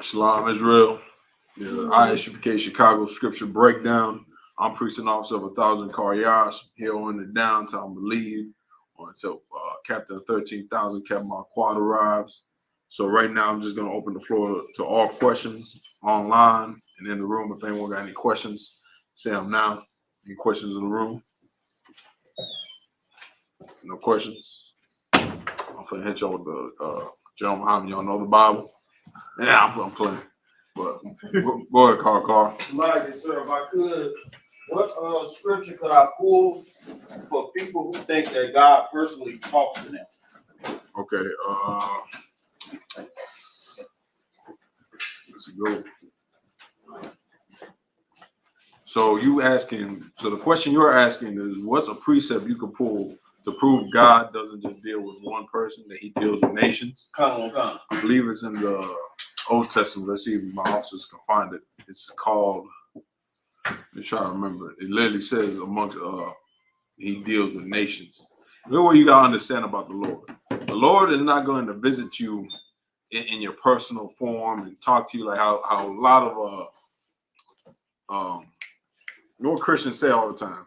Shalom, Israel. The I.S.U.P.K. Chicago scripture breakdown. I'm preaching officer of 1,000 Karyash here on the downtown Believe until Captain of 13,000 Captain Marquardt arrives. So right now I'm just going to open the floor to all questions online and in the room. If anyone got any questions, say them now. Any questions in the room? No questions? I'm going to hit y'all with the John Muhammad. Y'all know the Bible? Yeah, I'm playing. But go ahead, Carl. Like, sir, if I could, what scripture could I pull for people who think that God personally talks to them? Okay, let's go. So the question you're asking is, what's a precept you could pull to prove God doesn't just deal with one person, that he deals with nations? Come on. I believe it's in the Old Testament. Let's see if my officers can find it. It's called, let me try to remember. It literally says amongst he deals with nations. Here's what you gotta understand about the Lord. The Lord is not going to visit you in your personal form and talk to you like how a lot of what Christians say all the time.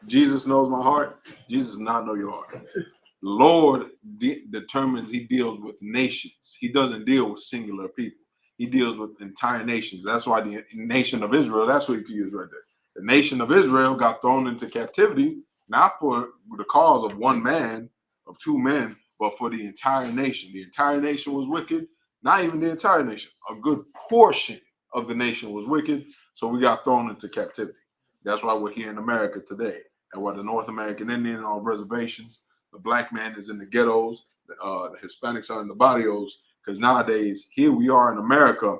Jesus knows my heart. Jesus does not know your heart. The Lord determines, he deals with nations. He doesn't deal with singular people. He deals with entire nations. That's why the nation of Israel, that's what you can use right there. The nation of Israel got thrown into captivity, not for the cause of one man, of two men, but for the entire nation. The entire nation was wicked. Not even the entire nation. A good portion of the nation was wicked. So we got thrown into captivity. That's why we're here in America today. And why the North American Indian are on reservations. The black man is in the ghettos. The Hispanics are in the barrios. Because nowadays, here we are in America,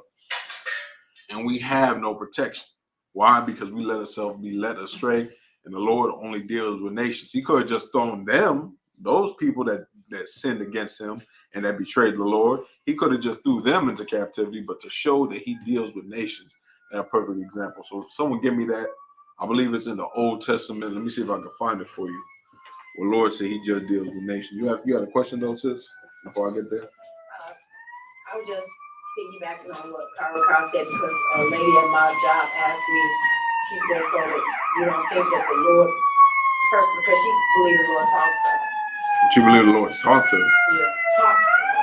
and we have no protection. Why? Because we let ourselves be led astray, and the Lord only deals with nations. He could have just thrown them, those people that sinned against him and that betrayed the Lord. He could have just threw them into captivity, but to show that he deals with nations, that's a perfect example. So if someone give me that, I believe it's in the Old Testament. Let me see if I can find it for you. Well, Lord said he just deals with nations. You had a question though, sis, before I get there? I was just piggybacking on what Carl said, because a lady at my job asked me, she said, so that you don't think that the Lord person, because she believes the Lord talks to her. You believe the Lord's talked to her? Yeah, talks to her.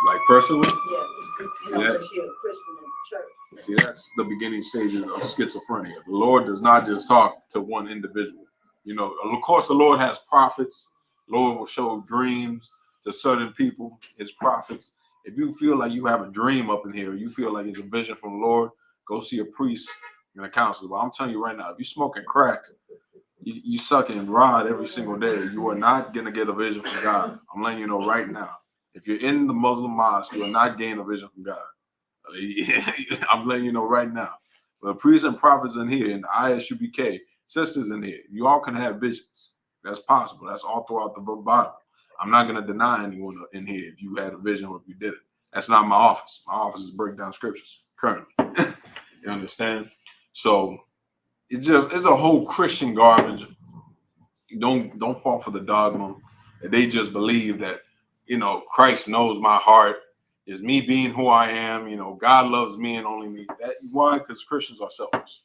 Like personally? Yeah, you know, because she's a Christian in the church. See, that's the beginning stages of schizophrenia. The Lord does not just talk to one individual. You know, of course, the Lord has prophets. The Lord will show dreams to certain people, his prophets. If you feel like you have a dream up in here, you feel like it's a vision from the Lord, go see a priest and a counselor. But I'm telling you right now, if you're smoking crack, you sucking rod every single day, you are not going to get a vision from God. I'm letting you know right now. If you're in the Muslim mosque, you are not getting a vision from God. I'm letting you know right now. The priests and prophets in here, and the I.S.U.P.K, sisters in here, you all can have visions. That's possible. That's all throughout the Bible. I'm not going to deny anyone in here if you had a vision or if you did it. That's not my office. My office is break down scriptures currently. You understand? So it's a whole Christian garbage. Don't fall for the dogma that they just believe that, you know, Christ knows my heart. Is me being who I am, you know, God loves me and only me. Why? Because Christians are selfish.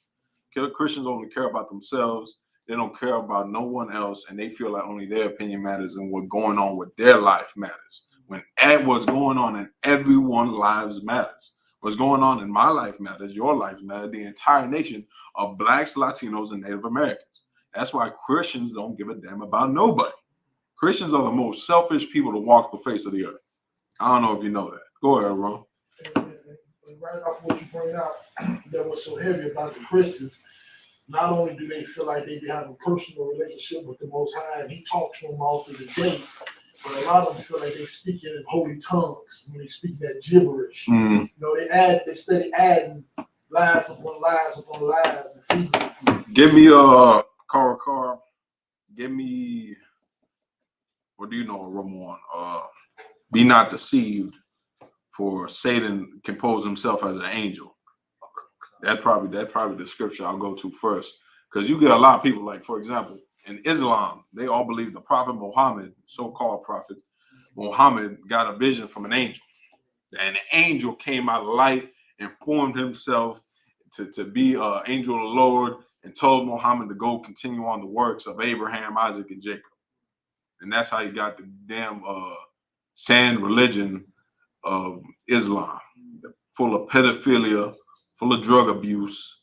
Christians only care about themselves. They don't care about no one else, and they feel like only their opinion matters and what's going on with their life matters. When what's going on in everyone's lives matters. What's going on in my life matters. Your life matters. The entire nation of blacks, Latinos, and Native Americans. That's why Christians don't give a damn about nobody. Christians are the most selfish people to walk the face of the earth. I don't know if you know that. Go ahead, Ron. And right off what you bring out, that was so heavy about the Christians. Not only do they feel like they have a personal relationship with the Most High, and he talks to them all through the day, but a lot of them feel like they speaking in holy tongues when they speak that gibberish. You know, they steady adding lies upon lies upon lies and feeding. Give me Carl. Give me, what do you know, Ramon? Be not deceived, for Satan can pose himself as an angel. That's probably the scripture I'll go to first, because you get a lot of people, like, for example, in Islam, they all believe the Prophet Muhammad, so-called Prophet Muhammad, got a vision from an angel. And the angel came out of light and formed himself to be an angel of the Lord, and told Muhammad to go continue on the works of Abraham, Isaac, and Jacob. And that's how you got the damn sand religion of Islam, full of pedophilia, full of drug abuse,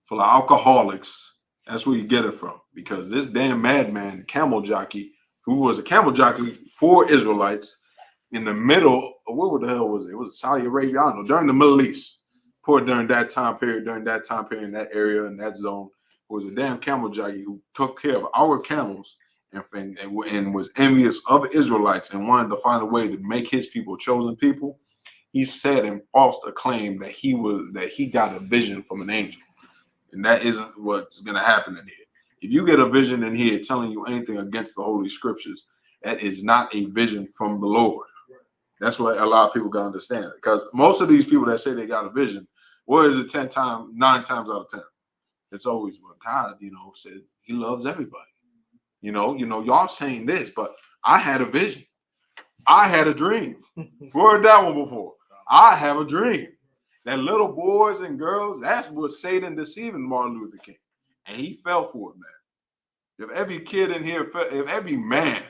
full of alcoholics. That's where you get it from. Because this damn madman, camel jockey, who was a camel jockey for Israelites in the middle of, what the hell was it? It was Saudi Arabia, I don't know, during the Middle East. Poor during that time period, in that area, in that zone, was a damn camel jockey who took care of our camels and was envious of Israelites and wanted to find a way to make his people chosen people. He said and false claim that he got a vision from an angel, and that isn't what's going to happen in here. If you get a vision in here telling you anything against the Holy Scriptures, that is not a vision from the Lord. That's what a lot of people got to understand. Because most of these people that say they got a vision, what is it? 9 times out of 10, it's always what God, said. He loves everybody. Y'all saying this, but I had a vision. I had a dream. Heard that one before. I have a dream. That little boys and girls, that's what Satan deceiving Martin Luther King. And he fell for it, man. If every kid in here, if every man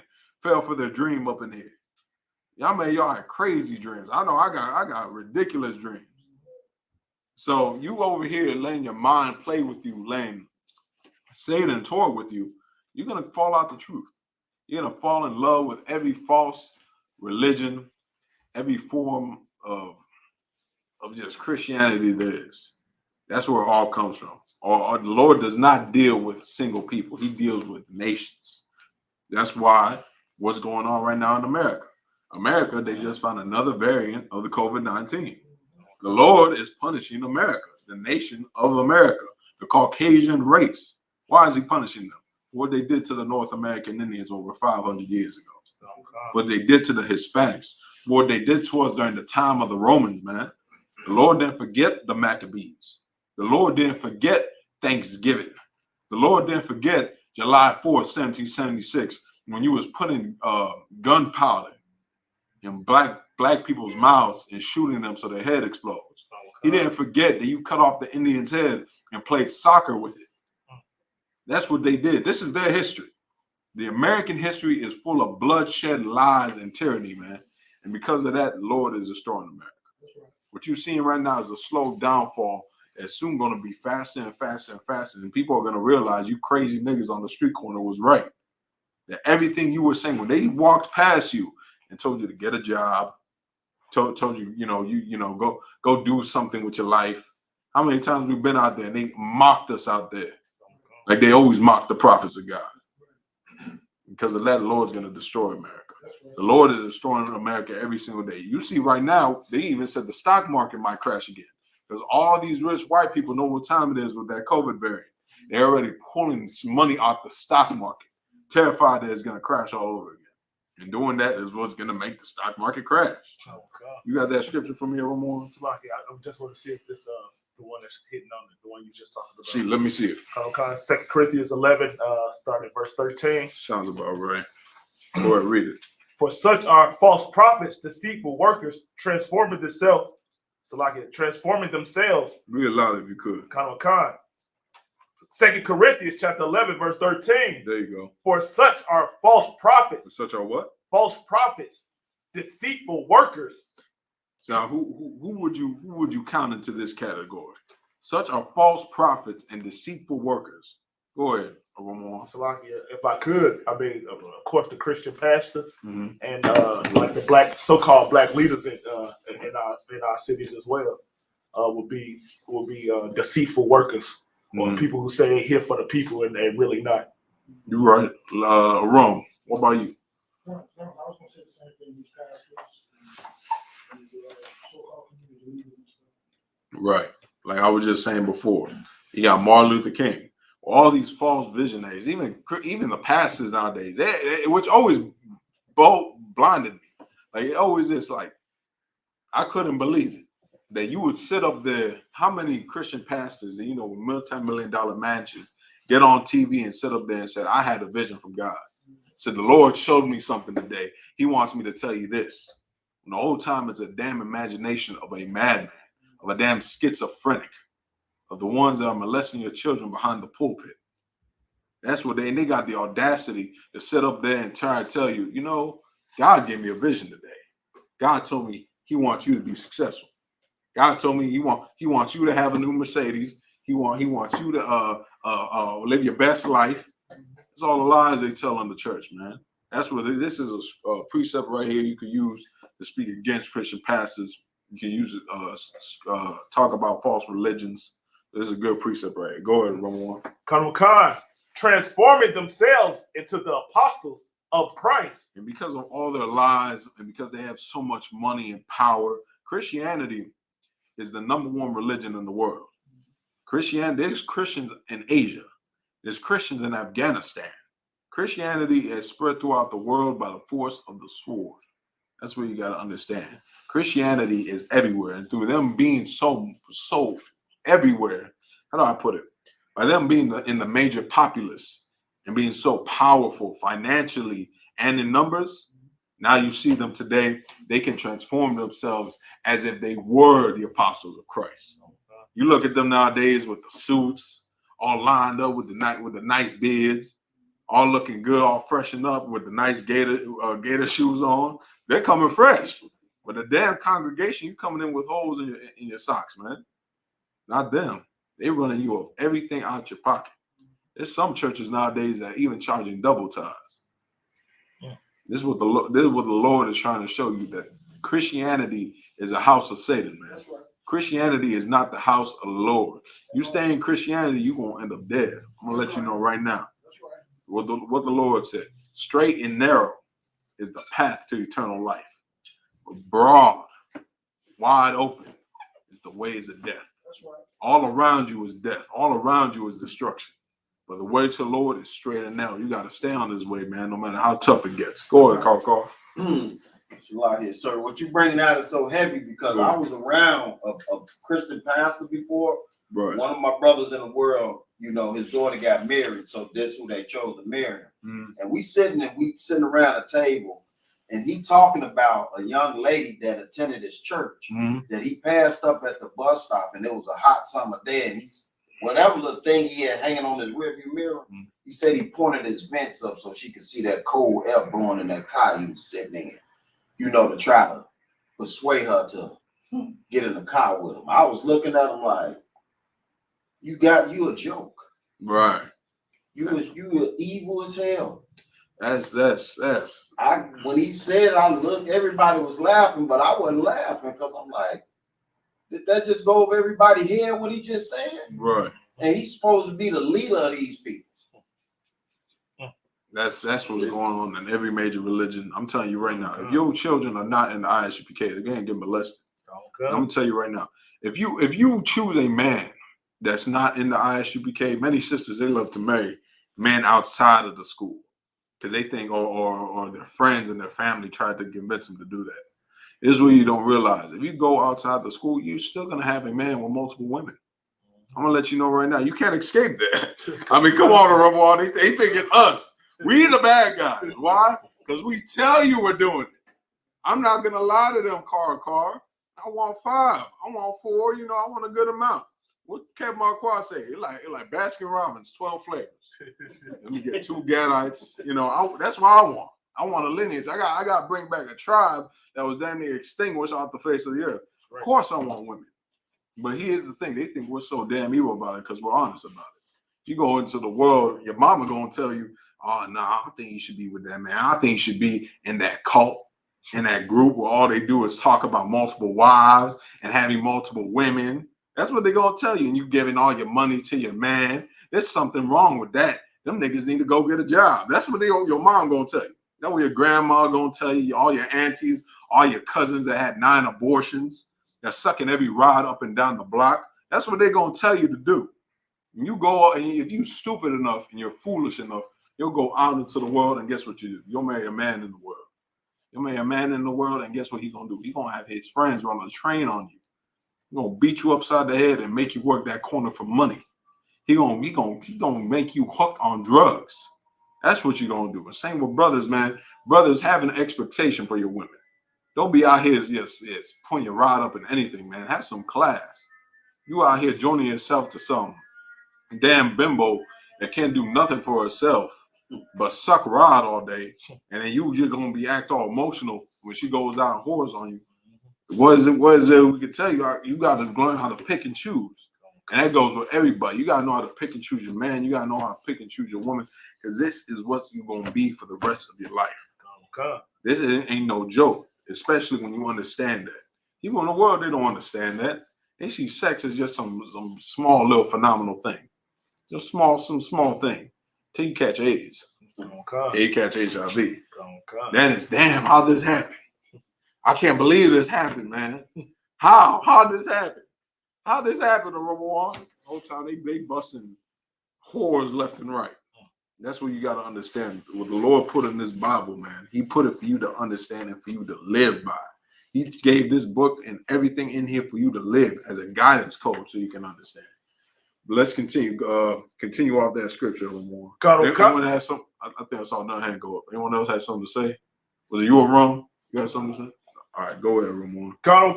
fell for their dream up in here, y'all had crazy dreams. I know I got ridiculous dreams. So you over here letting your mind play with you, letting Satan toy with you, you're going to fall out the truth. You're going to fall in love with every false religion, every form of just Christianity there is. That's where it all comes from. Or the Lord does not deal with single people. He deals with nations. That's why what's going on right now in America, they just found another variant of the COVID-19. The Lord is punishing America, the nation of America, the Caucasian race. Why is he punishing them? What they did to the North American Indians over 500 years ago. What they did to the Hispanics. What they did to us during the time of the Romans, man. The Lord didn't forget the Maccabees. The Lord didn't forget Thanksgiving. The Lord didn't forget July 4th, 1776, when you was putting gunpowder in black people's mouths and shooting them so their head explodes. He didn't forget that you cut off the Indian's head and played soccer with it. That's what they did. This is their history. The American history is full of bloodshed, lies, and tyranny, man. And because of that, the Lord is destroying America. What you're seeing right now is a slow downfall. It's soon going to be faster and faster and faster. And people are going to realize you crazy niggas on the street corner was right. That everything you were saying, when they walked past you and told you to get a job, told you, go do something with your life. How many times we've been out there and they mocked us out there? Like they always mock the prophets of God. Because of that, the Lord's going to destroy America. The Lord is destroying America every single day. You see right now, they even said the stock market might crash again. Because all these rich white people know what time it is with that COVID variant. They're already pulling some money out the stock market, terrified that it's going to crash all over again. And doing that is what's going to make the stock market crash. Oh, God. You got that scripture from me, Ramon? I just want to see if this the one that's hitting on the one you just talked about. See, let me see it. Okay, 2 Corinthians 11, starting at verse 13. Sounds about right. Go ahead, read it. For such are false prophets, deceitful workers, transforming themselves. Read it loud if you could. 2 Corinthians chapter 11, verse 13. There you go. For such are false prophets. For such are what? False prophets, deceitful workers. So who would you count into this category? Such are false prophets and deceitful workers. Go ahead, Ramon. If I could, of course, the Christian pastor and like the so-called black leaders in our cities as well would be deceitful workers or people who say they're here for the people and they're really not. You're right. Rome. What about you? I was going to say the same thing. These pastors and so-called community leaders and stuff. Right. Like I was just saying before, you got Martin Luther King. All these false visionaries, even the pastors nowadays, which always blinded me. Like it always is like, I couldn't believe it that you would sit up there. How many Christian pastors, with multi-million-dollar mansions, get on TV and sit up there and say, I had a vision from God. Said the Lord showed me something today. He wants me to tell you this. And the whole time it's a damn imagination of a madman of a damn schizophrenic, of the ones that are molesting your children behind the pulpit. That's what they got the audacity to sit up there and try to tell you, you know, God gave me a vision today. God told me he wants you to be successful. God told me he wants you to have a new Mercedes. He wants you to live your best life. It's all the lies they tell in the church, man. That's what this is a precept right here you can use to speak against Christian pastors. You can use it talk about false religions. This is a good precept right here. Go ahead, Ramon. Khan, transforming themselves into the apostles of Christ. And because of all their lies and because they have so much money and power, Christianity is the #1 religion in the world. Christianity, there's Christians in Asia. There's Christians in Afghanistan. Christianity is spread throughout the world by the force of the sword. That's what you got to understand. Christianity is everywhere. And through them being so everywhere, how do I put it? By them being in the major populace and being so powerful financially and in numbers, now you see them today, they can transform themselves as if they were the apostles of Christ. You look at them nowadays with the suits, all lined up with the nice beards, all looking good, all freshened up with the nice gator shoes on. They're coming fresh. But the damn congregation, you coming in with holes in your socks, man. Not them. They running you off everything out your pocket. There's some churches nowadays that are even charging double tithes. This is what the Lord is trying to show you, that Christianity is a house of Satan, man. That's right. Christianity is not the house of the Lord. You stay in Christianity, you're going to end up dead. I'm going to let you know right now. That's right. What the Lord said. Straight and narrow is the path to eternal life. Broad, wide open is the ways of death. That's right. All around you is death. All around you is destruction. But the way to the Lord is straight and narrow. You got to stay on this way, man, no matter how tough it gets. Go ahead, Carl. Here, sir. What you bringing out is so heavy because I was around a Christian pastor before. Right. One of my brothers in the world, you know, his daughter got married, so this who they chose to marry. And we sitting around a table, and he talking about a young lady that attended his church that he passed up at the bus stop, and it was a hot summer day, and he's whatever little thing he had hanging on his rearview mirror, he said he pointed his vents up so she could see that cold air blowing in that car he was sitting in, you know, to try to persuade her to get in the car with him. I was looking at him like, you a joke. Right. You were evil as hell. That's. When he said, I looked, everybody was laughing, but I wasn't laughing because I'm like, did that just go over everybody here what he just said? Right. And he's supposed to be the leader of these people. That's what's going on in every major religion. I'm telling you right now, if your children are not in the I.S.U.P.K, they're gonna get molested. Okay. I'm gonna tell you right now, if you choose a man that's not in the I.S.U.P.K, many sisters, they love to marry men outside of the school because they think or their friends and their family tried to convince them to do that. This is what you don't realize. If you go outside the school, you're still going to have a man with multiple women. I'm going to let you know right now. You can't escape that. I mean, come on, Ramon. They think it's us. We the bad guys. Why? Because we tell you we're doing it. I'm not going to lie to them, Car. I want 5. I want 4. You know, I want a good amount. What Kevin Marquardt say? It like Baskin Robbins, 12 flavors. Let me get 2 Gadites. You know, that's what I want. I want a lineage. I got to bring back a tribe that was damn near extinguished off the face of the earth. Right. Of course I want women. But here's the thing. They think we're so damn evil about it because we're honest about it. If you go into the world, your mama going to tell you, oh, no, I don't think you should be with that man. I think you should be in that cult, in that group where all they do is talk about multiple wives and having multiple women. That's what they're going to tell you. And you giving all your money to your man. There's something wrong with that. Them niggas need to go get a job. That's what your mom going to tell you. That's what your grandma gonna tell you, all your aunties, all your cousins that had 9 abortions, they're sucking every rod up and down the block. That's what they're gonna tell you to do. And you go, and if you stupid enough and you're foolish enough, you'll go out into the world, and guess what you do? You'll marry a man in the world. You'll marry a man in the world, and guess what he's gonna do? He's gonna have his friends run a train on you. He's gonna beat you upside the head and make you work that corner for money. He's gonna make you hooked on drugs. That's what you're going to do. And same with brothers, man. Brothers have an expectation for your women. Don't be out here just putting your rod up in anything, man. Have some class. You out here joining yourself to some damn bimbo that can't do nothing for herself but suck rod all day, and then you're gonna be act all emotional when she goes out and whores on you. What is it? We can tell you, you got to learn how to pick and choose, and that goes with everybody. You got to know how to pick and choose your man. You got to know how to pick and choose your woman, because this is what you're gonna be for the rest of your life. Okay. This ain't no joke, especially when you understand that. People in the world, they don't understand that. They see sex as just some small little phenomenal thing, just some small thing, till you catch AIDS. Okay. You catch HIV. Okay. Then it's damn, how this happened? I can't believe this happened, man. How did this happen? How this happened to Ramon? Whole time they busting whores left and right. That's what you got to understand. What the Lord put in this Bible, man, he put it for you to understand and for you to live by. He gave this book and everything in here for you to live as a guidance code so you can understand. But let's continue. Continue off that scripture a little more. Anyone has something? I think I saw another hand go up. Anyone else had something to say? Was it you or Ron? You had something to say? All right, go ahead, Ramon. Khan,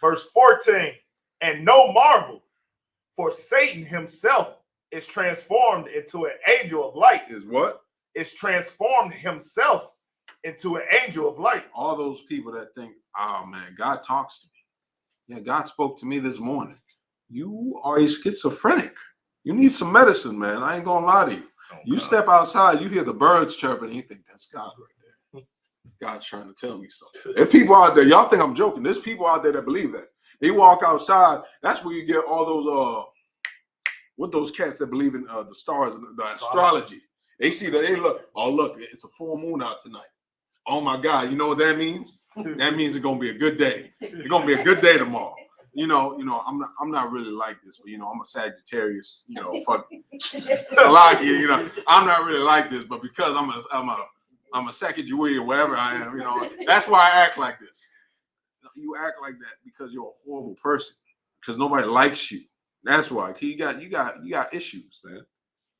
verse 14. And no marvel, for Satan himself is transformed into an angel of light. Is what? Is transformed himself into an angel of light. All those people that think, oh man, God talks to me. Yeah, God spoke to me this morning. You are a schizophrenic. You need some medicine, man. I ain't gonna lie to you. You step outside, you hear the birds chirping, and you think that's God right there. God's trying to tell me something. There's people out there, y'all think I'm joking. There's people out there that believe that. They walk outside, that's where you get all those what those cats that believe in the stars and the astrology. They see that, they look, oh look, it's a full moon out tonight. Oh my God, you know what that means? That means it's gonna be a good day. It's gonna be a good day tomorrow. You know, I'm not really like this, but I'm a Sagittarius. Fuck a lot of you know, I'm not really like this, but because I'm a Sagittarius or whatever I am, that's why I act like this. You act like that because you're a horrible person, because nobody likes you. That's why. You got issues, man.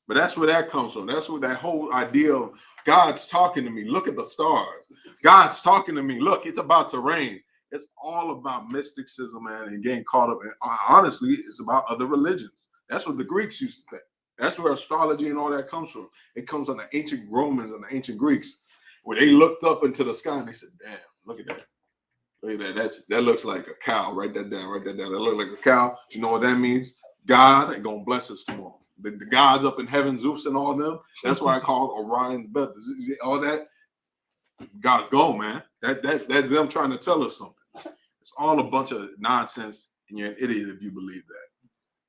But that's where that comes from. That's where that whole idea of God's talking to me. Look at the stars. God's talking to me. Look, it's about to rain. It's all about mysticism, man, and getting caught up. And honestly, it's about other religions. That's what the Greeks used to think. That's where astrology and all that comes from. It comes from the ancient Romans and the ancient Greeks, where they looked up into the sky and they said, damn, look at that. Look at that. That looks like a cow. Write that down. Write that down. That looks like a cow. You know what that means? God ain't gonna bless us tomorrow. The gods up in heaven, Zeus and all them. That's why I call it Orion's belt. All that. Gotta go, man. That's them trying to tell us something. It's all a bunch of nonsense, and you're an idiot if you believe that.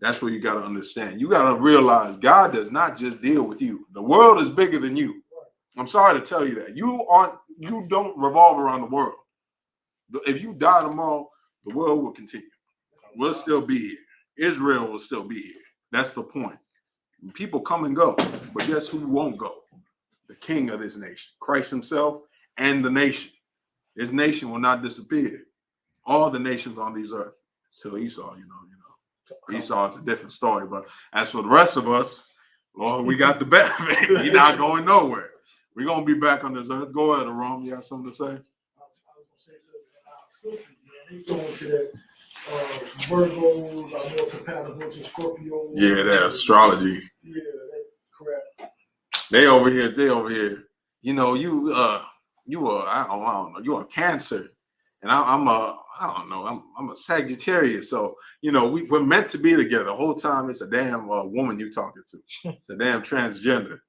That's what you got to understand. You got to realize God does not just deal with you. The world is bigger than you. I'm sorry to tell you that. You don't revolve around the world. If you die tomorrow, the world will continue. We'll still be here. Israel will still be here. That's the point. People come and go, but guess who won't go? The king of this nation, Christ himself, and the nation. His nation will not disappear. All the nations on these earth. Till Esau, Esau, it's a different story. But as for the rest of us, Lord, we got the benefit. We're not going nowhere. We're going to be back on this earth. Go ahead, Rome. You got something to say? I was going to say something. They so into that Virgos are more compatible to Scorpio. Yeah, that astrology. Yeah, that crap. They over here. You I don't know. You're a Cancer, and I'm a Sagittarius. So we're meant to be together the whole time. It's a damn woman you talking to. It's a damn transgender.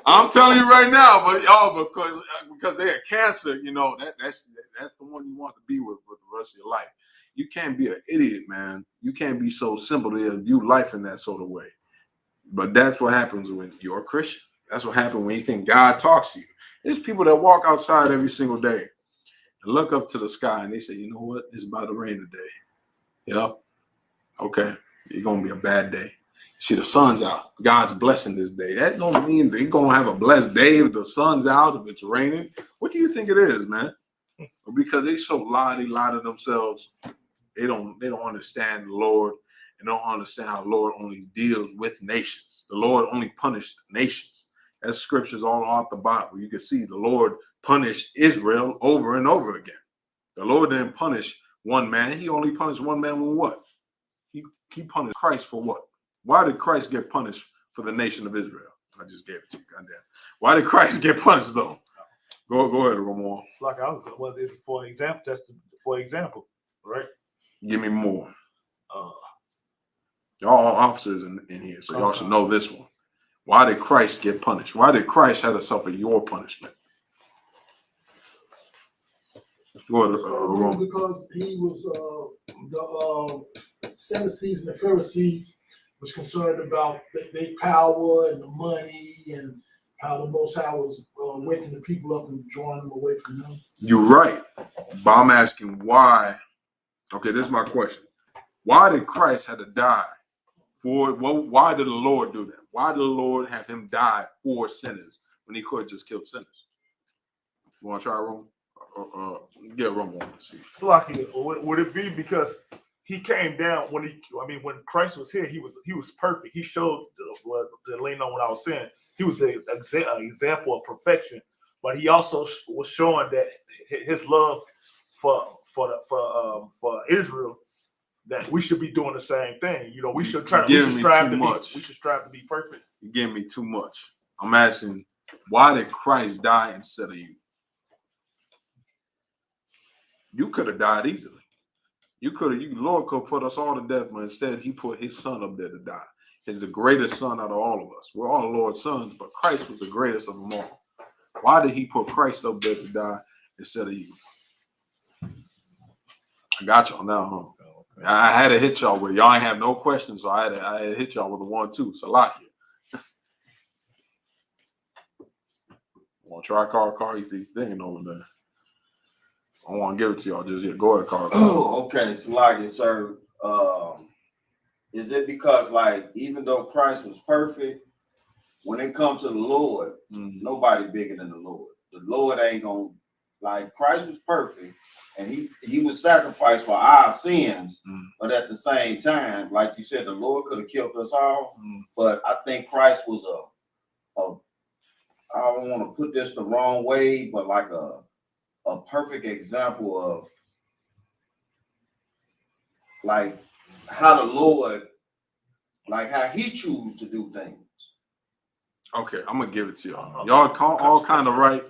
I'm telling you right now, but because they're a Cancer, that's the one you want to be with the rest of your life. You can't be an idiot, man. You can't be so simple to view life in that sort of way. But that's what happens when you're a Christian. That's what happens when you think God talks to you. There's people that walk outside every single day and look up to the sky and they say, you know what? It's about to rain today. Yep. Okay. It's going to be a bad day. See, the sun's out. God's blessing this day. That don't mean they're going to have a blessed day if the sun's out, if it's raining. What do you think it is, man? Because they so lie to themselves. They don't understand the Lord and don't understand how the Lord only deals with nations. The Lord only punished nations. That's scriptures all throughout the Bible. You can see the Lord punished Israel over and over again. The Lord didn't punish one man. He only punished one man with what? He punished Christ for what? Why did Christ get punished for the nation of Israel? I just gave it to you. Goddamn. Why did Christ get punished though? Go ahead, Ramon. It's like I was. Well, it's for example. Just for example, right? Give me more. Uh, Y'all are officers in here, so y'all should know this one. Why did Christ get punished? Why did Christ have to suffer your punishment? Go ahead, Ramon. Because he was the Sadducees and the Pharisees was concerned about their power and the money and how the Most High was waking the people up and drawing them away from them. You're right, but I'm asking why. Okay, this is my question. Why did Christ have to die for? Well, why did the Lord do that? Why did the Lord have him die for sinners when he could have just killed sinners? You want to try, Rome? Get Rome on. See. it's like, would it be because he came down when when Christ was here, he was perfect. He showed to lean on what I was saying. He was an example of perfection, but he also was showing that his love for Israel, that we should be doing the same thing. You know, we should strive to be perfect. You're giving me too much. I'm asking, why did Christ die instead of you? You could have died easily. Lord could put us all to death, but instead he put his son up there to die. He's the greatest son out of all of us. We're all the Lord's sons, but Christ was the greatest of them all. Why did he put Christ up there to die instead of you? I got y'all now, huh? I had to hit y'all with y'all ain't have no questions, so I had to hit y'all with a 1-2. Salakia. Want to try car? He's thinking over there. I want to give it to y'all just yet. Go ahead, car. Oh, okay, Salakia, sir. Is it because, like, even though Christ was perfect, when it comes to the Lord, nobody bigger than the Lord. The Lord ain't gonna, like, Christ was perfect, and he was sacrificed for our sins, but at the same time, like you said, the Lord could have killed us all, but I think Christ was I don't want to put this the wrong way, but like a perfect example of, like, how the Lord, like how he chooses to do things. Okay, I'm gonna give it to y'all. Y'all all kind of right.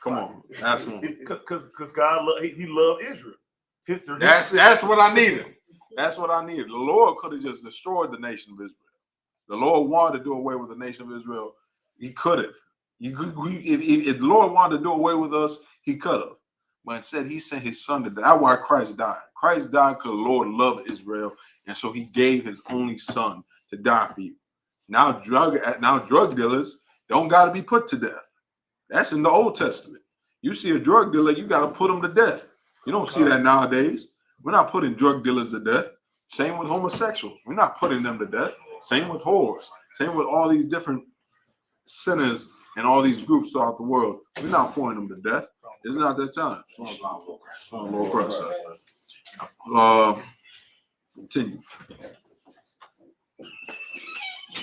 Come on, ask one. Because God he loved Israel. That's what I needed. That's what I needed. The Lord could have just destroyed the nation of Israel. The Lord wanted to do away with the nation of Israel. He could have. If the Lord wanted to do away with us, he could have. But instead, he sent his son to die. That's why Christ died. Christ died because the Lord loved Israel, and so he gave his only son to die for you. Now drug dealers don't got to be put to death. That's in the Old Testament. You see a drug dealer, you got to put him to death. You don't see that nowadays. We're not putting drug dealers to death. Same with homosexuals. We're not putting them to death. Same with whores. Same with all these different sinners and all these groups throughout the world. We're not putting them to death. It's not that time. Continue.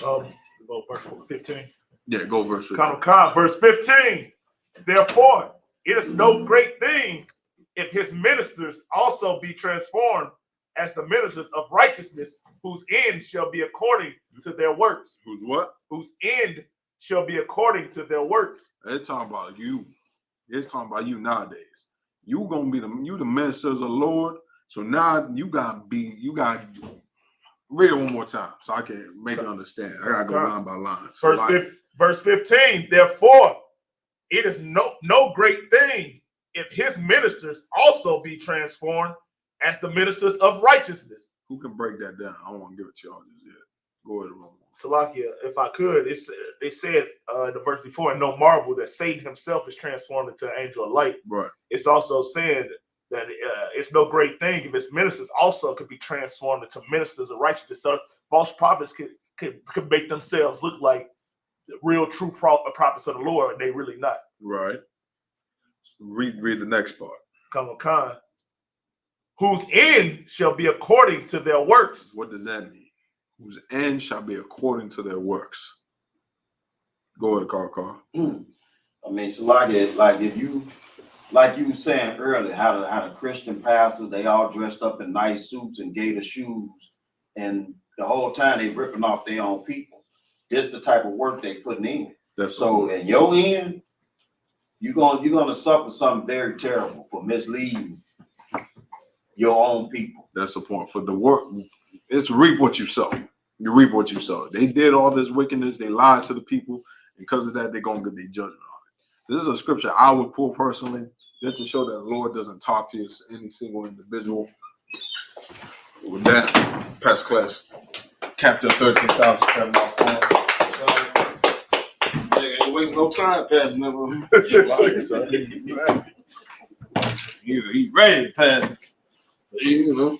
Go verse 15. Yeah, go verse 15. Verse 15. Therefore, it is no great thing if his ministers also be transformed as the ministers of righteousness, whose end shall be according to their works. Whose what? Whose end shall be according to their works. They're talking about you. It's talking about you nowadays. You gonna be the ministers of the Lord. So now you gotta read it one more time so I can make it understand. I gotta go line by line. So verse 15. Therefore, it is no great thing if his ministers also be transformed as the ministers of righteousness. Who can break that down? I don't want to give it to y'all just yet. Go ahead, Ramon. Salakia, if I could, they said in the verse before, and no marvel that Satan himself is transformed into an angel of light. Right. It's also saying that it's no great thing if his ministers also could be transformed into ministers of righteousness. So false prophets could make themselves look like real, true prophets of the Lord, and they really not. Right. Read the next part. Come, whose end shall be according to their works. What does that mean? Whose end shall be according to their works. Go ahead, Car. I mean, so like if you, like you were saying earlier, how the Christian pastors, they all dressed up in nice suits and gator shoes, and the whole time they ripping off their own people. This the type of work they putting in. That's So in your end, you're gonna suffer something very terrible for misleading your own people. That's the point. For the work, it's reap what you sow. You reap what you sow. They did all this wickedness. They lied to the people. Because of that, they're gonna get their judgment on it. This is a scripture I would pull personally, just to show that the Lord doesn't talk to any single individual. With that, past class, Captain 13,000. Ain't waste no time passing never. He ready to pass. You know.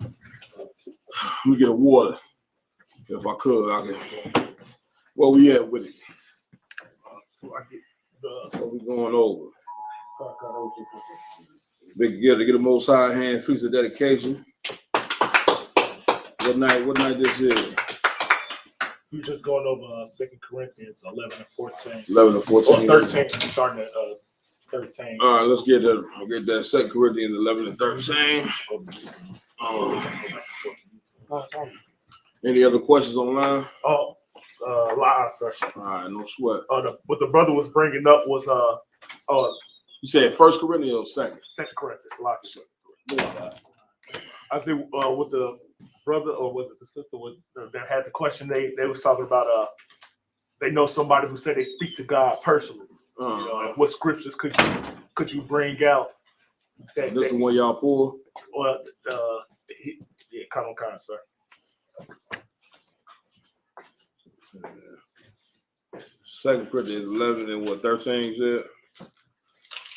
Let me get a water. If I could, I could. Where we at with it? So I get the What we going over? Big gift to get the Most High hand feast of dedication. What night this is? we just going over 2 Corinthians 11 and 14. 11 and 14. Or 13, starting at 13. All right, let's get that. I'll get that 2 Corinthians 11 and 13. Any other questions online? Lie, sir. All right, no sweat. What the brother was bringing up was You said 1 Corinthians or 2? 2 Corinthians. Lie. I think with the brother, or was it the sister that had the question, they was talking about they know somebody who said they speak to God personally. You know, and what scriptures could you bring out? This the one y'all pull? Well, yeah, come on, sir. 2 Corinthians 11 and what, 13 you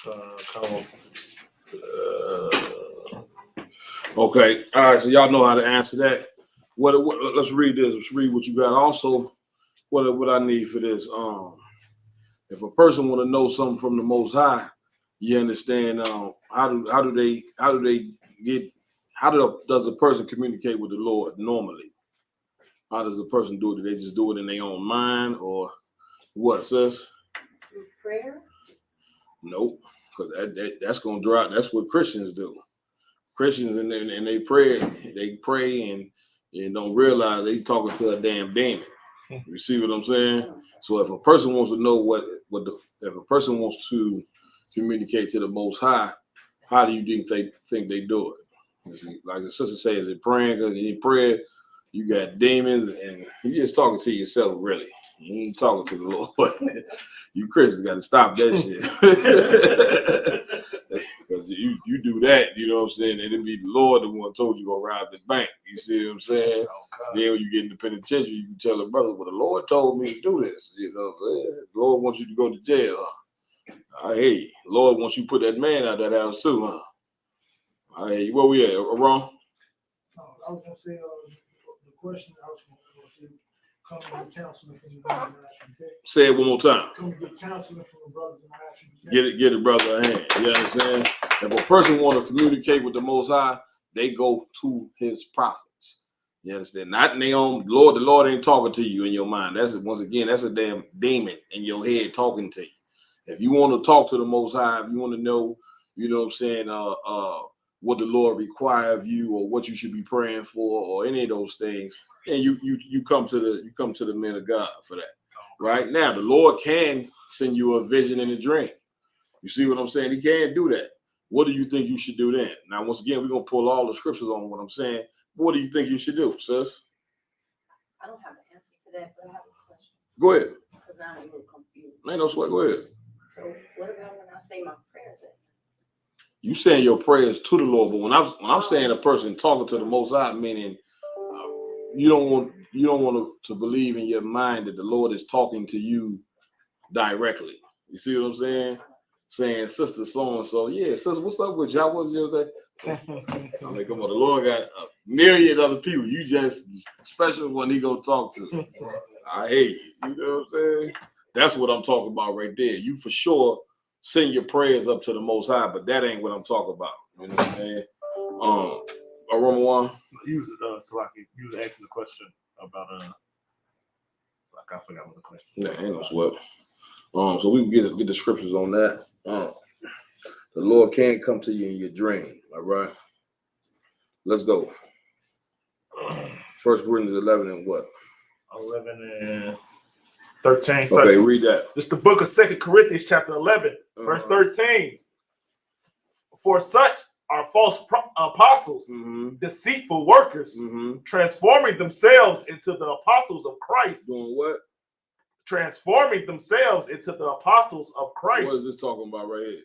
said? Okay, all right, so y'all know how to answer that. What let's read this. Let's read what you got. Also, what I need for this. If a person want to know something from the Most High, you understand how does a person communicate with the Lord normally? How does a person do it? Do they just do it in their own mind, or what, sis? Prayer? Nope, because that's gonna drive. That's what Christians do. Christians and they pray and don't realize they talking to a damn demon. You see what I'm saying? So if a person wants to know if a person wants to communicate to the Most High, how do you think they do it? Like the sister says, is it praying? Because in prayer, you got demons and you're just talking to yourself, really. You ain't talking to the Lord. You Christians got to stop that shit. Because you do that, you know what I'm saying, and it be the Lord the one told you go rob the bank. You see what I'm saying? Then when you get in the penitentiary, you can tell the brother, well, the Lord told me to do this. You know what I'm saying? The Lord wants you to go to jail. I hear you. The Lord wants you to put that man out that house too, huh? I hear you. Where we at? Wrong? I was gonna say the question I was gonna say, come and get counseling from the brothers in I.S.U.P.K. Say it one more time. Come and get counseling from the brothers in I.S.U.P.K. Get it, brother, a hand. You understand? If a person want to communicate with the Most High, they go to his prophets. You understand? Not in their own Lord. The Lord ain't talking to you in your mind. That's a damn demon in your head talking to you. If you want to talk to the Most High, if you want to know, you know what I'm saying, what the Lord require of you, or what you should be praying for, or any of those things, then you come to the man of God for that. Right now, the Lord can send you a vision in a dream. You see what I'm saying? He can do that. What do you think you should do then? Now, once again, we're gonna pull all the scriptures on what I'm saying. What do you think you should do, sis? I don't have an answer to that, but I have a question. Go ahead. Because now I'm a little confused. Ain't no sweat. Go ahead. So what about when I say my prayers at You saying your prayers to the Lord, but when I'm saying a person talking to the Most High, meaning you don't want to believe in your mind that the Lord is talking to you directly. You see what I'm saying? Saying, sister so and so, yeah, sister, what's up with y'all? What's your day? I'm like, come on, the Lord got a myriad other people. You just special one he gonna talk to. I hate you. You know what I'm saying? That's what I'm talking about right there. You for sure send your prayers up to the Most High, but that ain't what I'm talking about. You know what I'm saying? Aroma one. You was asking the question about I forgot what the question was. Nah, ain't no sweat. So we can get the scriptures on that. The Lord can't come to you in your dream. All right. Let's go. 1 Corinthians 11 and what? 11 and 13. Okay, read that. It's the book of 2 Corinthians chapter 11, verse 13. For such are false apostles, deceitful workers, transforming themselves into the apostles of Christ. Doing what? Transforming themselves into the apostles of Christ. What is this talking about right here?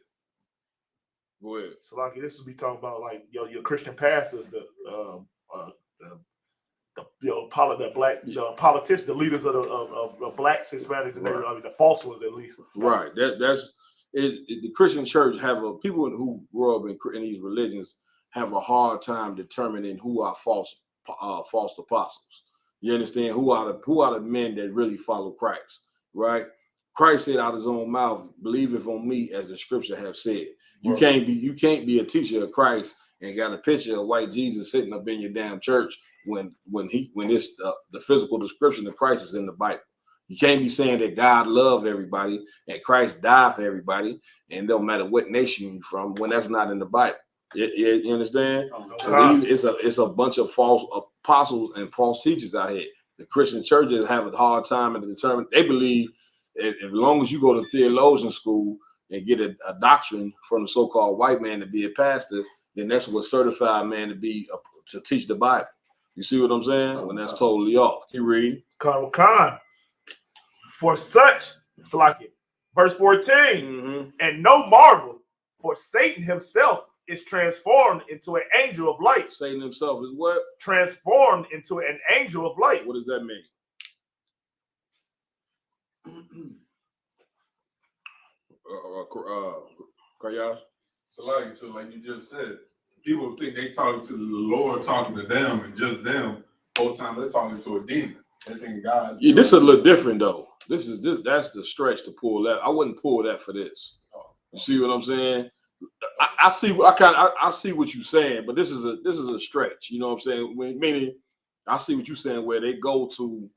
Go ahead. So like this would be talking about like your Christian pastors, the politicians, the leaders of blacks, Hispanics, and I mean, the false ones at least. Right. That's it. The Christian church people who grow up in these religions have a hard time determining who are false apostles. You understand? Who are the men that really follow Christ? Right? Christ said out his own mouth, "Believeth on me, as the scripture have said." You can't be a teacher of Christ and got a picture of white Jesus sitting up in your damn church when it's the physical description of Christ is in the Bible. You can't be saying that God loved everybody and Christ died for everybody, and no matter what nation you're from, when that's not in the Bible. You understand? So it's a bunch of false apostles and false teachers out here. The Christian churches have a hard time to determine. They believe as long as you go to theologian school and get a doctrine from the so-called white man to be a pastor, then that's what certified man to teach the Bible. You see what I'm saying? When that's totally off. Keep reading. For such, it's like it. Verse 14, and no marvel, for Satan himself is transformed into an angel of light. Satan himself is what? Transformed into an angel of light. What does that mean? So like you just said, people think they talking to the Lord, talking to them, and just them. Whole time they're talking to a demon. They think God. Yeah, this is a little different though. That's the stretch to pull that. I wouldn't pull that for this. You see what I'm saying? I see what you're saying, but this is a stretch. You know what I'm saying? Meaning, I see what you're saying where they go to.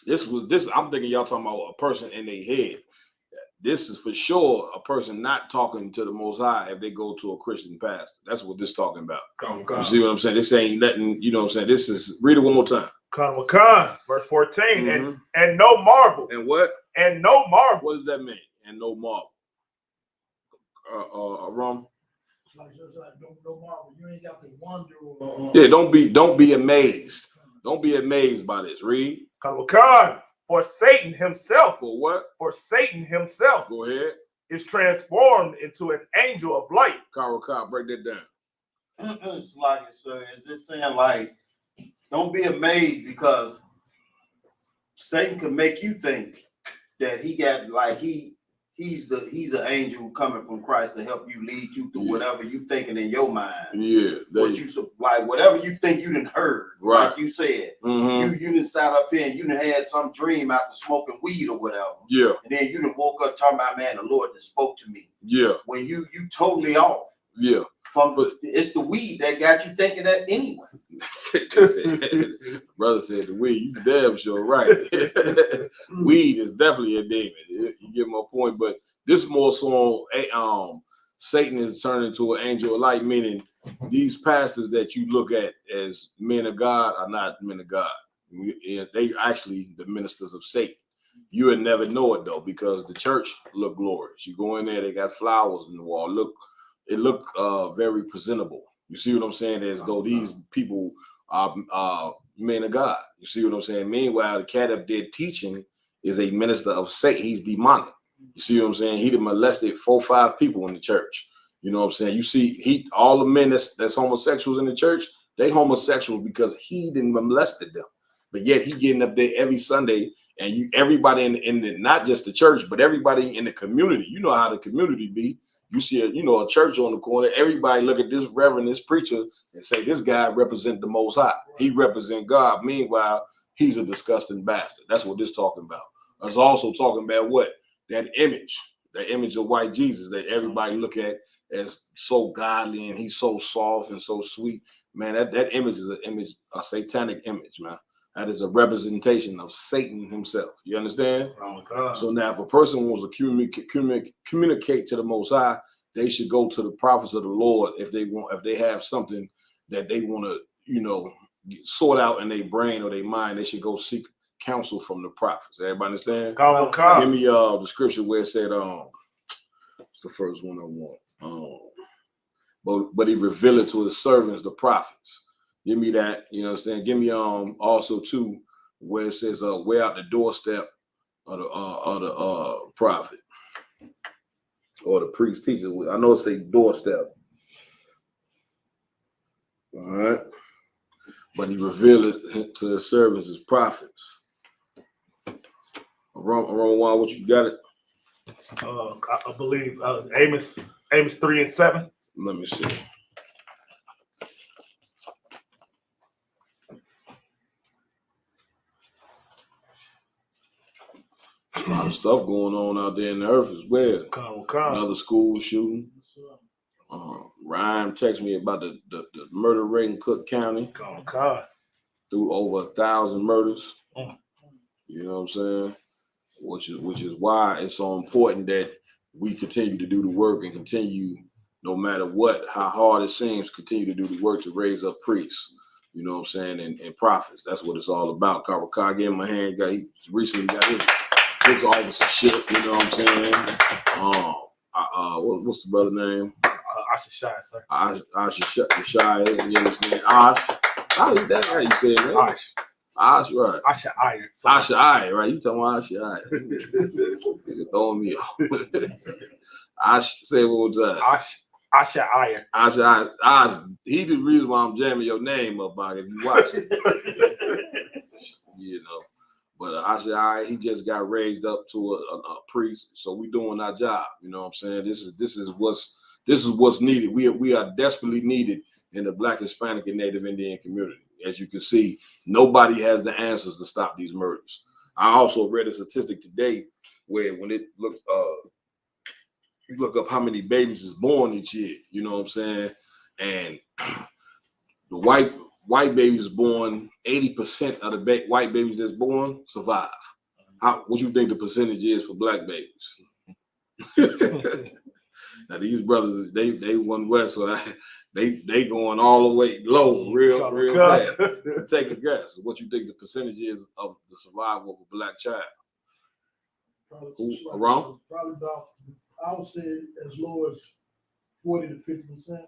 This. I'm thinking y'all talking about a person in their head. This is for sure a person not talking to the Most High if they go to a Christian pastor. That's what this is talking about. You see what I'm saying? This ain't nothing. You know what I'm saying? This is, read it one more time. Verse 14, and no marvel. And what? And no marvel. What does that mean? And no marvel. Rum. It's like just like no marvel. You ain't got to wonder. Yeah, don't be amazed. Don't be amazed by this. Read. For Satan himself. For what? For Satan himself. Go ahead. Is transformed into an angel of light. Kyle, break that down. It's like it, sir. Is this saying like, don't be amazed because Satan can make you think that he got like he's an angel coming from Christ to help you lead you through whatever you thinking in your mind. Yeah, whatever you think you done heard, right? Like you said, you done sat up here and you done had some dream after smoking weed or whatever. Yeah, and then you done woke up talking about, man, the Lord done spoke to me. Yeah, when you totally off. Yeah. It's the weed that got you thinking that anyway. Brother said the weed. You damn sure right. Weed is definitely a demon. You get my point. But this more so Satan is turning into an angel of light, meaning these pastors that you look at as men of God are not men of God. They actually the ministers of Satan. You would never know it though, because the church look glorious. You go in there, they got flowers in the wall. It looked very presentable. You see what I'm saying? As though these people are men of God. You see what I'm saying? Meanwhile, the cat up there teaching is a minister of Satan. He's demonic. You see what I'm saying? He done molested 4 or 5 people in the church. You know what I'm saying? You see, all the men that's homosexuals in the church, they homosexuals because he didn't molested them. But yet he getting up there every Sunday, and everybody in the, not just the church, but everybody in the community. You know how the community be. You see a church on the corner, everybody look at this reverend, this preacher, and say, this guy represent the Most High. He represent God. Meanwhile, he's a disgusting bastard. That's what this talking about. It's also talking about what? That image of white Jesus that everybody look at as so godly, and he's so soft and so sweet. Man, that image is a satanic image, man. That is a representation of Satan himself. You understand? Oh, God. So now if a person wants to communicate to the Most High, they should go to the prophets of the Lord if they have something that they want to, you know, sort out in their brain or their mind. They should go seek counsel from the prophets. Everybody understand? Give me the scripture where it said, it's the first one I want. But he revealed it to his servants, the prophets. Give me that, you understand? Give me also too where it says way out the doorstep of the prophet or the priest teacher. I know it say doorstep. All right. But he revealed it to his servants as prophets. Wrong one, what you got it? I believe Amos 3:7. Let me see. A lot of stuff going on out there in the earth as well. Another school shooting. Ryan texted me about the murder rate in Cook County. Through over 1,000 murders. You know what I'm saying? Which is why it's so important that we continue to do the work and continue, no matter what, how hard it seems, continue to do the work to raise up priests. You know what I'm saying? And prophets. That's what it's all about. Karakar gave him a hand. He recently got his officer shit. You know what I'm saying? What's the brother name? Ashashai, sir. Ashashai. You understand? That's how you say it, man. Ash, right. Ashai, right. You talking about Ashai. Nigga throwing me off. Ash, say it one more time. Ashai. He the reason why I'm jamming your name up, Bob, if you watch it. You know. But Ashai, he just got raised up to a priest. So we doing our job. You know what I'm saying? This is what's needed. We are desperately needed in the Black, Hispanic, and Native Indian community. As you can see, nobody has the answers to stop these murders. I also read a statistic today where when it look you look up how many babies is born each year, you know what I'm saying? And the white babies born, 80% of the white babies that's born survive. What you think the percentage is for black babies? Now these brothers, they went west, so they going all the way low, real fast. Take a guess. What you think the percentage is of the survival of a black child? Around? Probably about, I would say as low as 40 to 50%.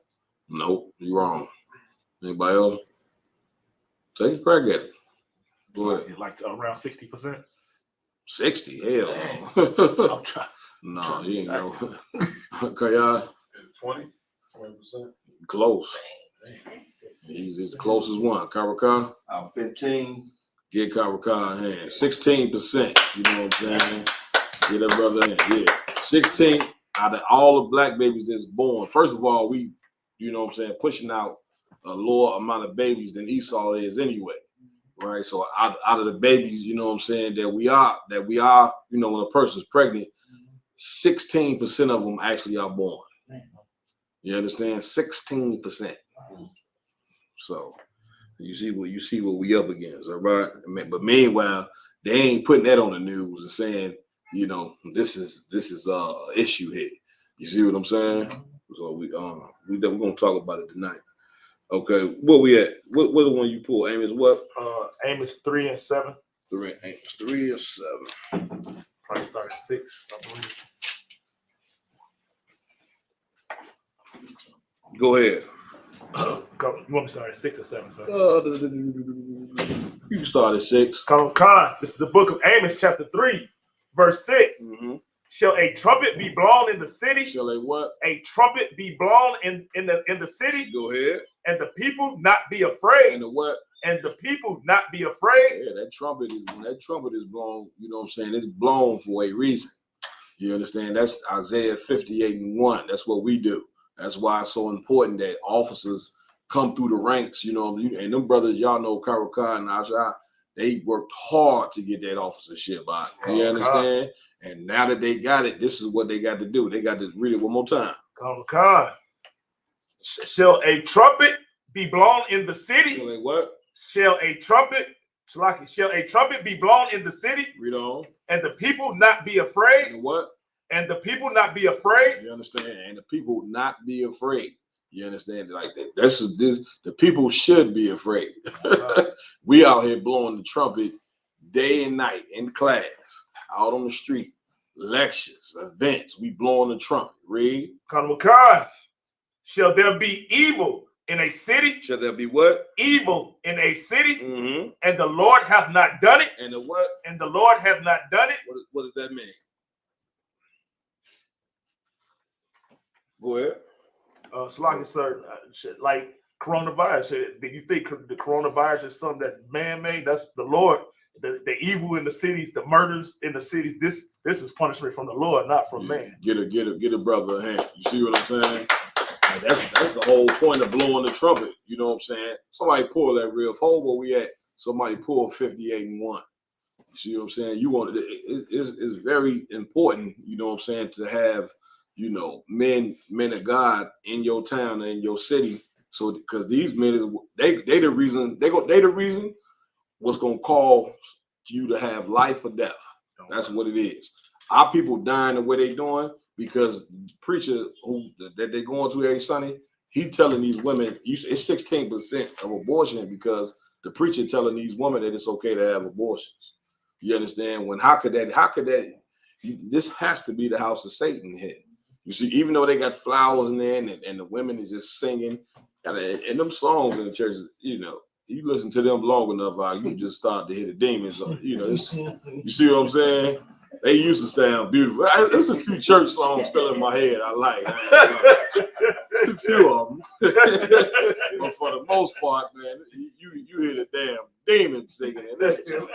Nope, you're wrong. Anybody else? Take a crack at it. Go ahead. Like around 60%. 60? Hell. I'm trying. No, you ain't know. Okay, y'all. 20%. Close. He's as close as one. Karakar? 15. Get Karakar a hand. 16%. You know what I'm saying? Get that brother in. Yeah. 16 out of all the black babies that's born. First of all, we, you know what I'm saying, pushing out a lower amount of babies than Esau is anyway. Right? So out of the babies, you know what I'm saying, that we are, you know, when a person's pregnant, 16% of them actually are born. You understand? 16%. So you see what we up against, all right? But meanwhile, they ain't putting that on the news and saying, you know, this is issue here. You see what I'm saying? So we're gonna talk about it tonight. Okay, where we at? What the one you pull? Amos what? Amos 3 and 7. Amos 3 and 7. Probably start at 6, I believe. Go ahead. You want me to start at 6 or 7, sir? You can start at 6. This is the book of Amos, chapter 3, verse 6. Mm-hmm. Shall a trumpet be blown in the city? Shall a what? A trumpet be blown in the city? Go ahead. And the people not be afraid. And the what? And the people not be afraid. Yeah, that trumpet is blown, you know what I'm saying? It's blown for a reason. You understand? That's Isaiah 58:1. That's what we do. That's why it's so important that officers come through the ranks, you know, and them brothers, y'all know Karakar and Asha, they worked hard to get that officership out. You understand? And now that they got it, this is what they got to do. They got to read it one more time. Shall a trumpet be blown in the city? Shall a what? Shall a trumpet Shalaki, shall a trumpet be blown in the city, Read on. and the people not be afraid? And what? And the people not be afraid? You understand? And the people not be afraid. You understand? Like that. This. The people should be afraid. We out here blowing the trumpet day and night in class, out on the street, lectures, events. We blowing the trumpet. Read. Kanwakan, shall there be evil in a city? Shall there be what? Evil in a city, Mm-hmm. and the Lord hath not done it? And the what? And the Lord hath not done it? What does that mean? Go ahead. Shalaki, sir, like coronavirus. Do you think the coronavirus is something that man-made? That's the Lord. The evil in the cities, the murders in the cities. This is punishment from the Lord, not from man. Get a brother a hand. You see what I'm saying? Like that's the whole point of blowing the trumpet. You know what I'm saying? Somebody pull that riff. Hold where we at. Somebody pull 58 and 1. You see what I'm saying? You want it's very important. You know what I'm saying, to have, you know, men of God in your town and in your city. So because these men they the reason what's gonna cause you to have life or death. That's what it is. Our people dying the way they doing because the preacher that they going to every Sunday, he telling these women it's 16% of abortion because the preacher telling these women that it's okay to have abortions. You understand? How could that this has to be the house of Satan here. You see, even though they got flowers in there and the women is just singing, and them songs in the churches, you know, you listen to them long enough, you just start to hear the demons. You know, you see what I'm saying? They used to sound beautiful. There's a few church songs still in my head I like. A few of them. But for the most part, man, you hear the damn demons singing. You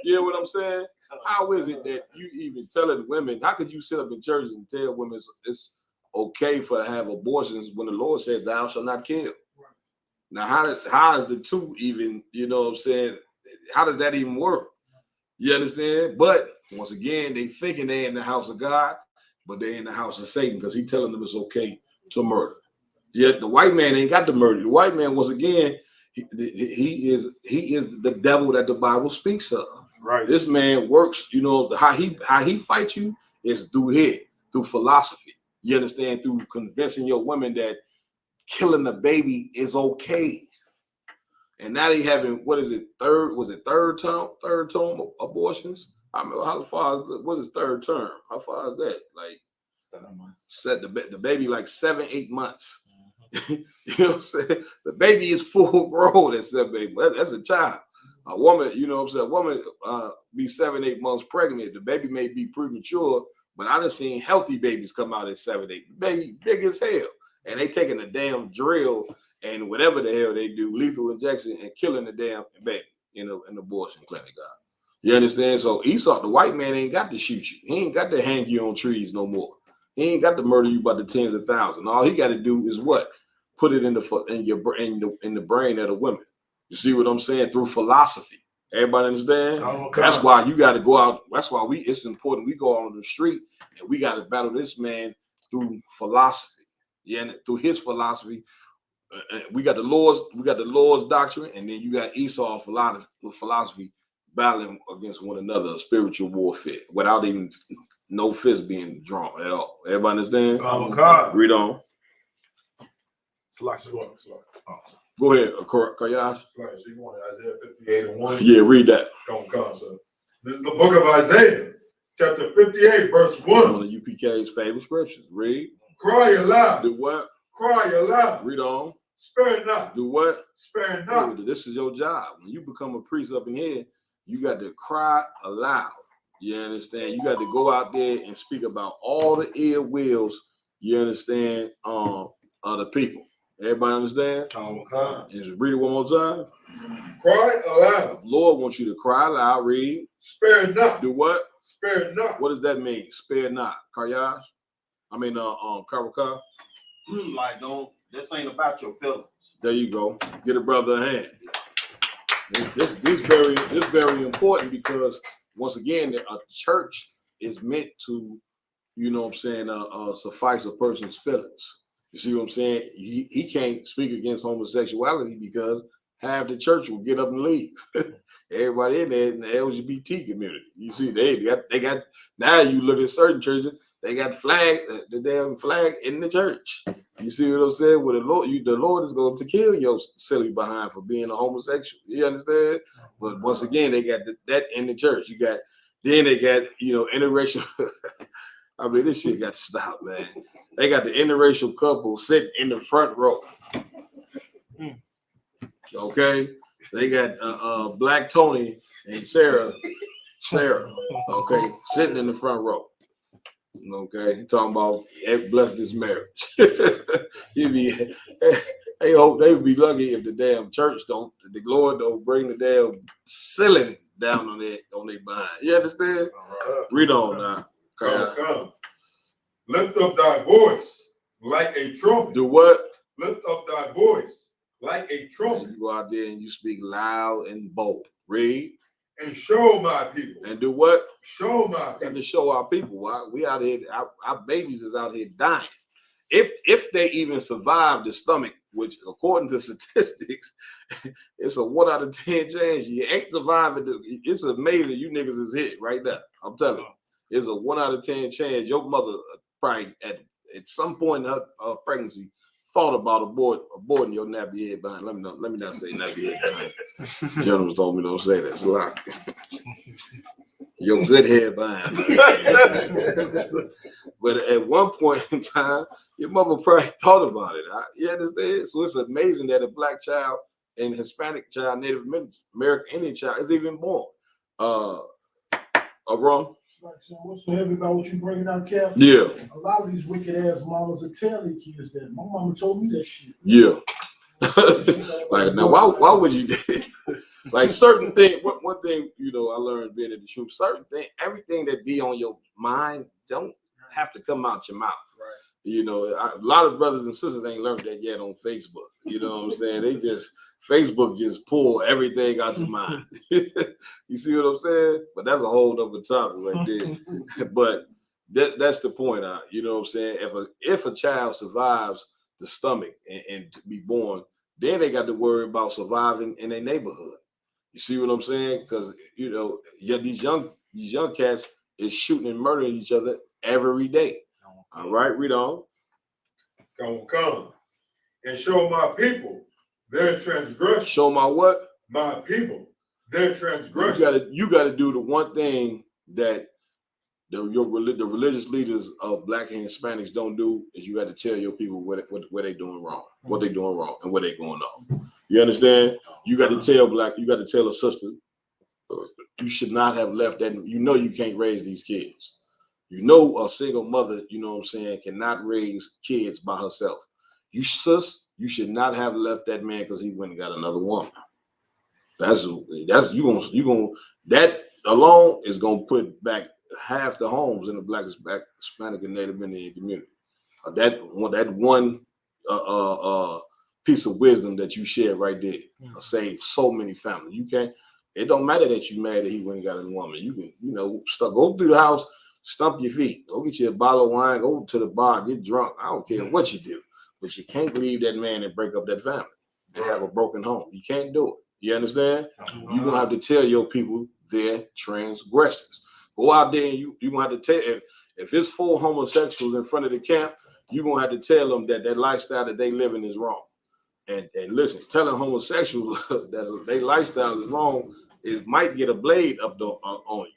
hear what I'm saying? How is it that you even telling women, how could you sit up in church and tell women it's okay for to have abortions when the Lord said thou shalt not kill? Now, how is the two even, you know what I'm saying? How does that even work? You understand? But once again, they thinking they in the house of God, but they in the house of Satan because he telling them it's okay to murder. Yet the white man ain't got to murder. The white man, once again, he is the devil that the Bible speaks of. Right. This man works, you know, how he fights you is through philosophy. You understand? Through convincing your women that killing the baby is okay. And now they having, third term abortions? I mean, how far what is third term? How far is that? Like 7 months. Set the baby like 7-8 months. You know what I'm saying? The baby is full grown at 7-8 months. That's a child. A woman, you know what I'm saying? A woman be 7-8 months pregnant. The baby may be premature, but I done seen healthy babies come out at 7-8. Baby big as hell. And they taking a damn drill and whatever the hell they do, lethal injection, and killing the damn baby in an abortion clinic. You understand? So Esau, the white man, ain't got to shoot you. He ain't got to hang you on trees no more. He ain't got to murder you by the tens of thousands. All he got to do is what? Put it in the brain of the women. You see what I'm saying? Through philosophy. Everybody understand? That's why you got to go out. That's why it's important. We go out on the street and we got to battle this man through philosophy. Yeah, and through his philosophy, we got the Lord's doctrine, and then you got Esau philosophy battling against one another, spiritual warfare, without even no fist being drawn at all. Everybody understand? Read on. Go ahead, Kayash. So you want Isaiah 58 and 1? Yeah, read that. So this is the book of Isaiah, chapter 58, verse 1. One of UPK's favorite scriptures. Read. Cry aloud. Do what? Cry aloud. Read on. Spare not. Do what? Spare not. This is your job. When you become a priest up in here, you got to cry aloud. You understand? You got to go out there and speak about all the ill wills, you understand, of the people. Everybody understand? Just read it one more time. Cry aloud. The Lord wants you to cry aloud. Read. Spare not. Do what? Spare not. What does that mean? Spare not. Karyash? I mean, Karaka? Like, this ain't about your feelings. There you go. Get a brother a hand. This very important because once again, a church is meant to, you know what I'm saying, suffice a person's feelings. You see what I'm saying? He can't speak against homosexuality because half the church will get up and leave. Everybody in there in the LGBT community. You see, they got now you look at certain churches, they got the damn flag in the church. You see what I'm saying? Well, the Lord is going to kill your silly behind for being a homosexual. You understand? But once again, they got that in the church. Then they got, interracial. I mean, this shit got to stop, man. They got the interracial couple sitting in the front row. Okay? They got Black Tony and Sarah, okay, sitting in the front row. Okay, talking about bless this marriage. They hope they would be lucky if the damn church the Lord don't bring the damn ceiling down on their behind. You understand? Read on now. Come. Lift up thy voice like a trumpet. Do what? Lift up thy voice like a trumpet. And you go out there and you speak loud and bold. Read. And show my people. And do what? Show my people. And to show our people. We out here, our babies is out here dying. If they even survive the stomach, which according to statistics, it's a 1 out of 10 chance you ain't surviving. It's amazing you niggas is hit right now. I'm telling you. It's a 1 out of 10 chance your mother probably at some point in her pregnancy thought about aborting your nappy head behind. Let me not say nappy head behind. Gentlemen told me don't say that. It's a lot. Your good head behind. But at one point in time, your mother probably thought about it. You understand? So it's amazing that a Black child and Hispanic child, Native American Indian child is even born. Wrong? So what's so heavy about what you bringing out, Cap? Yeah. A lot of these wicked ass mamas are telling kids that. My mama told me that shit. Yeah. Like now, why would you do like certain thing? One thing I learned being in the truth. Certain thing, everything that be on your mind don't have to come out your mouth. Right. A lot of brothers and sisters ain't learned that yet on Facebook. You know what I'm saying? Facebook just pull everything out your mind. You see what I'm saying? But that's a whole other topic right there. But that's the point. You know what I'm saying? If a child survives the stomach and to be born, then they got to worry about surviving in their neighborhood. You see what I'm saying? Because these young cats is shooting and murdering each other every day. All right, read on. Come and show my people their transgression. Show my what? My people their transgression. You got to do the one thing that the religious leaders of Black and Hispanics don't do is you got to tell your people what they doing wrong, what they doing wrong, and where they going on. You understand? You got to tell a sister, you should not have left that. You can't raise these kids. A single mother, cannot raise kids by herself. You should not have left that man because he went and got another woman. That alone is gonna put back half the homes in the Black, Hispanic, and Native Indian community. That one piece of wisdom that you shared right there saved so many families. It don't matter that you mad that he went and got a woman. You can, go through the house, stump your feet, go get you a bottle of wine, go to the bar, get drunk. I don't care what you do, but you can't leave that man and break up that family and have a broken home. You can't do it. You understand? You're gonna have to tell your people their transgressions. Go out there and you're gonna have to tell if it's 4 homosexuals in front of the camp, you're gonna have to tell them that lifestyle that they living is wrong. And listen, telling homosexuals that their lifestyle is wrong, it might get a blade up on you.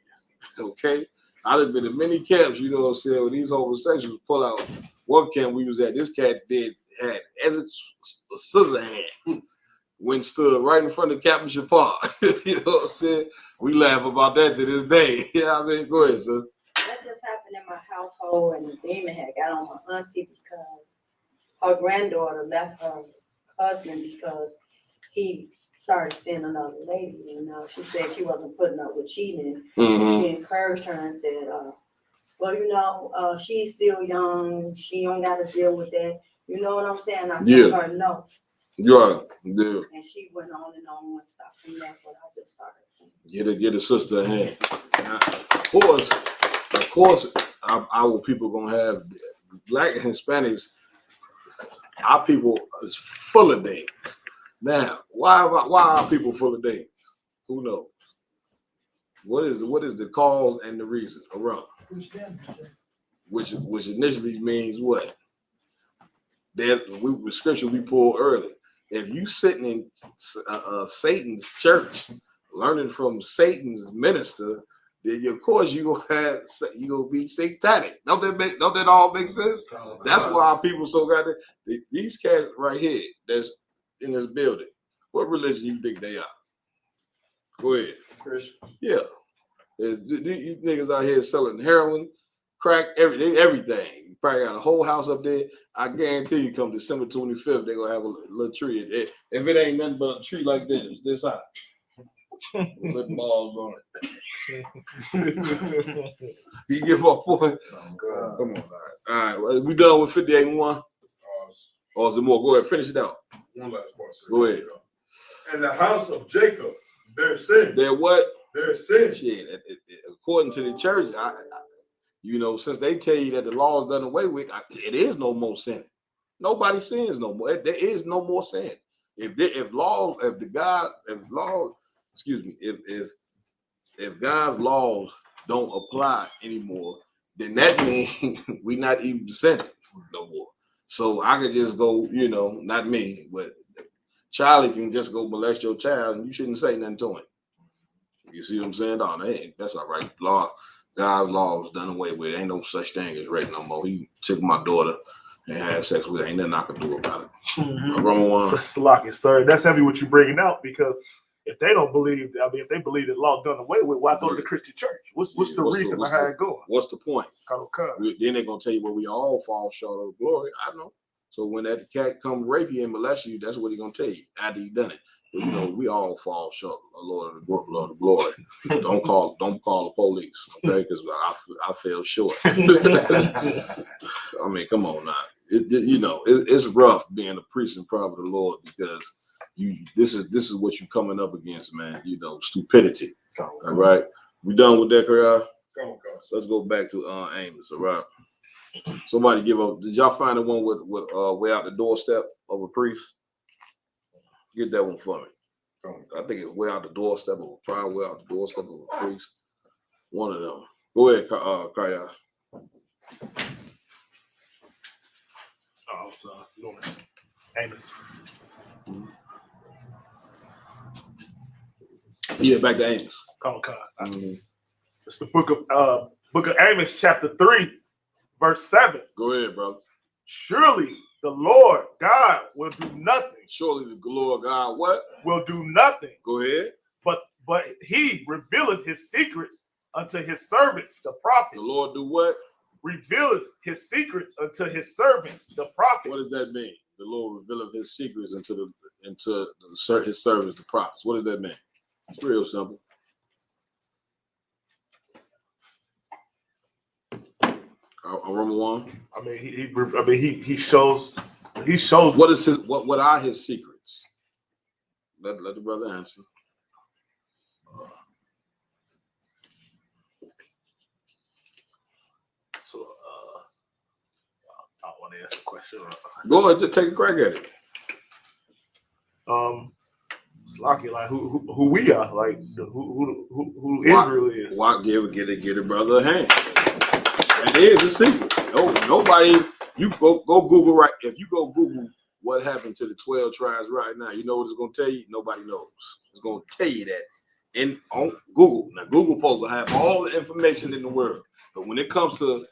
Okay? I've been in many camps, when these homosexuals pull out. One camp we was at, this cat had as a scissor hands. Went stood right in front of Captain Park. You know what I'm saying? We laugh about that to this day. You know what I mean? Go ahead, sir. That just happened in my household, and the demon had got on my auntie because her granddaughter left her husband because he started seeing another lady. She said she wasn't putting up with cheating. Mm-hmm. She encouraged her and said, well, she's still young. She don't got to deal with that. You know what I'm saying? I told her no. Yeah. And she went on and on and stopped. And that's what I just started saying. Get a sister a hand. Now, of course, our people gonna have Black and Hispanics. Our people is full of names. Now, why are people full of demons? Who knows? What is the cause and the reason around? Which initially means what? With scripture we pulled earlier. If you sitting in Satan's church, learning from Satan's minister, then of course you gonna be satanic. Don't that all make sense? That's why people so got these cats right here that's in this building. What religion you think they are? Go ahead. Christian. Yeah. These niggas out here selling heroin, crack, everything. You probably got a whole house up there. I guarantee you come December 25th, they're gonna have a little tree. If it ain't nothing but a tree like this high. With balls on it. You get my point? Come on. All right. We done with 58 and 1? Or is there more? Go ahead, finish it out. One last part, sir. Go ahead. And the house of Jacob, their sin. They're what? Their sin. Shit. According to the church, since they tell you that the law is done away with, it is no more sin. Nobody sins no more. There is no more sin. If God's laws don't apply anymore, then that means we not even sinning no more. So I could just go, not me, but Charlie can just go molest your child and you shouldn't say nothing to him. You see what I'm saying? Oh, that's all right. God's law is done away with. Ain't no such thing as rape no more. He took my daughter and had sex with her. Ain't nothing I can do about it. Slocky, sir. That's heavy what you bringing out, because if they don't believe, if they believe that law done away with, why go to the Christian church? What's the reason behind going? What's the point? Then they're gonna tell you, well, we all fall short of glory. I know. So when that cat come rape you and molest you, that's what he's gonna tell you after he done it. But, we all fall short of Lord of glory. Don't call the police, okay? Because I fell short. I mean, come on now. It's rough being a priest and prophet of the Lord, because this is what you're coming up against, man. Stupidity. All right. We done with that, Kariah? Come on. Let's go back to Amos. All right. Somebody give up. Did y'all find the one with way out the doorstep of a priest? Get that one for me. I think it's way out the doorstep of probably way out the doorstep of a priest. One of them. Go ahead, Kariah. Amos. Yeah, back to Amos. It's the book of Amos, chapter 3, verse 7. Go ahead, bro. Surely the Lord God will do nothing. Surely the Lord God what? Will do nothing. Go ahead. But he revealeth his secrets unto his servants, the prophets. The Lord do what? Revealeth his secrets unto his servants, the prophets. What does that mean? The Lord revealeth his secrets into his servants, the prophets. What does that mean? It's real simple. Romans 1. I mean, he shows. What are his secrets? Let the brother answer. So I want to ask a question. Go ahead, just take a crack at it. Slocky, like who we are, like who Israel is. Why give it, brother, a hand? That is a secret. Nobody. You go Google right. If you go Google what happened to the 12 tribes right now, you know what it's gonna tell you. Nobody knows. It's gonna tell you that on Google. Now Google supposed to have all the information in the world, but when it comes to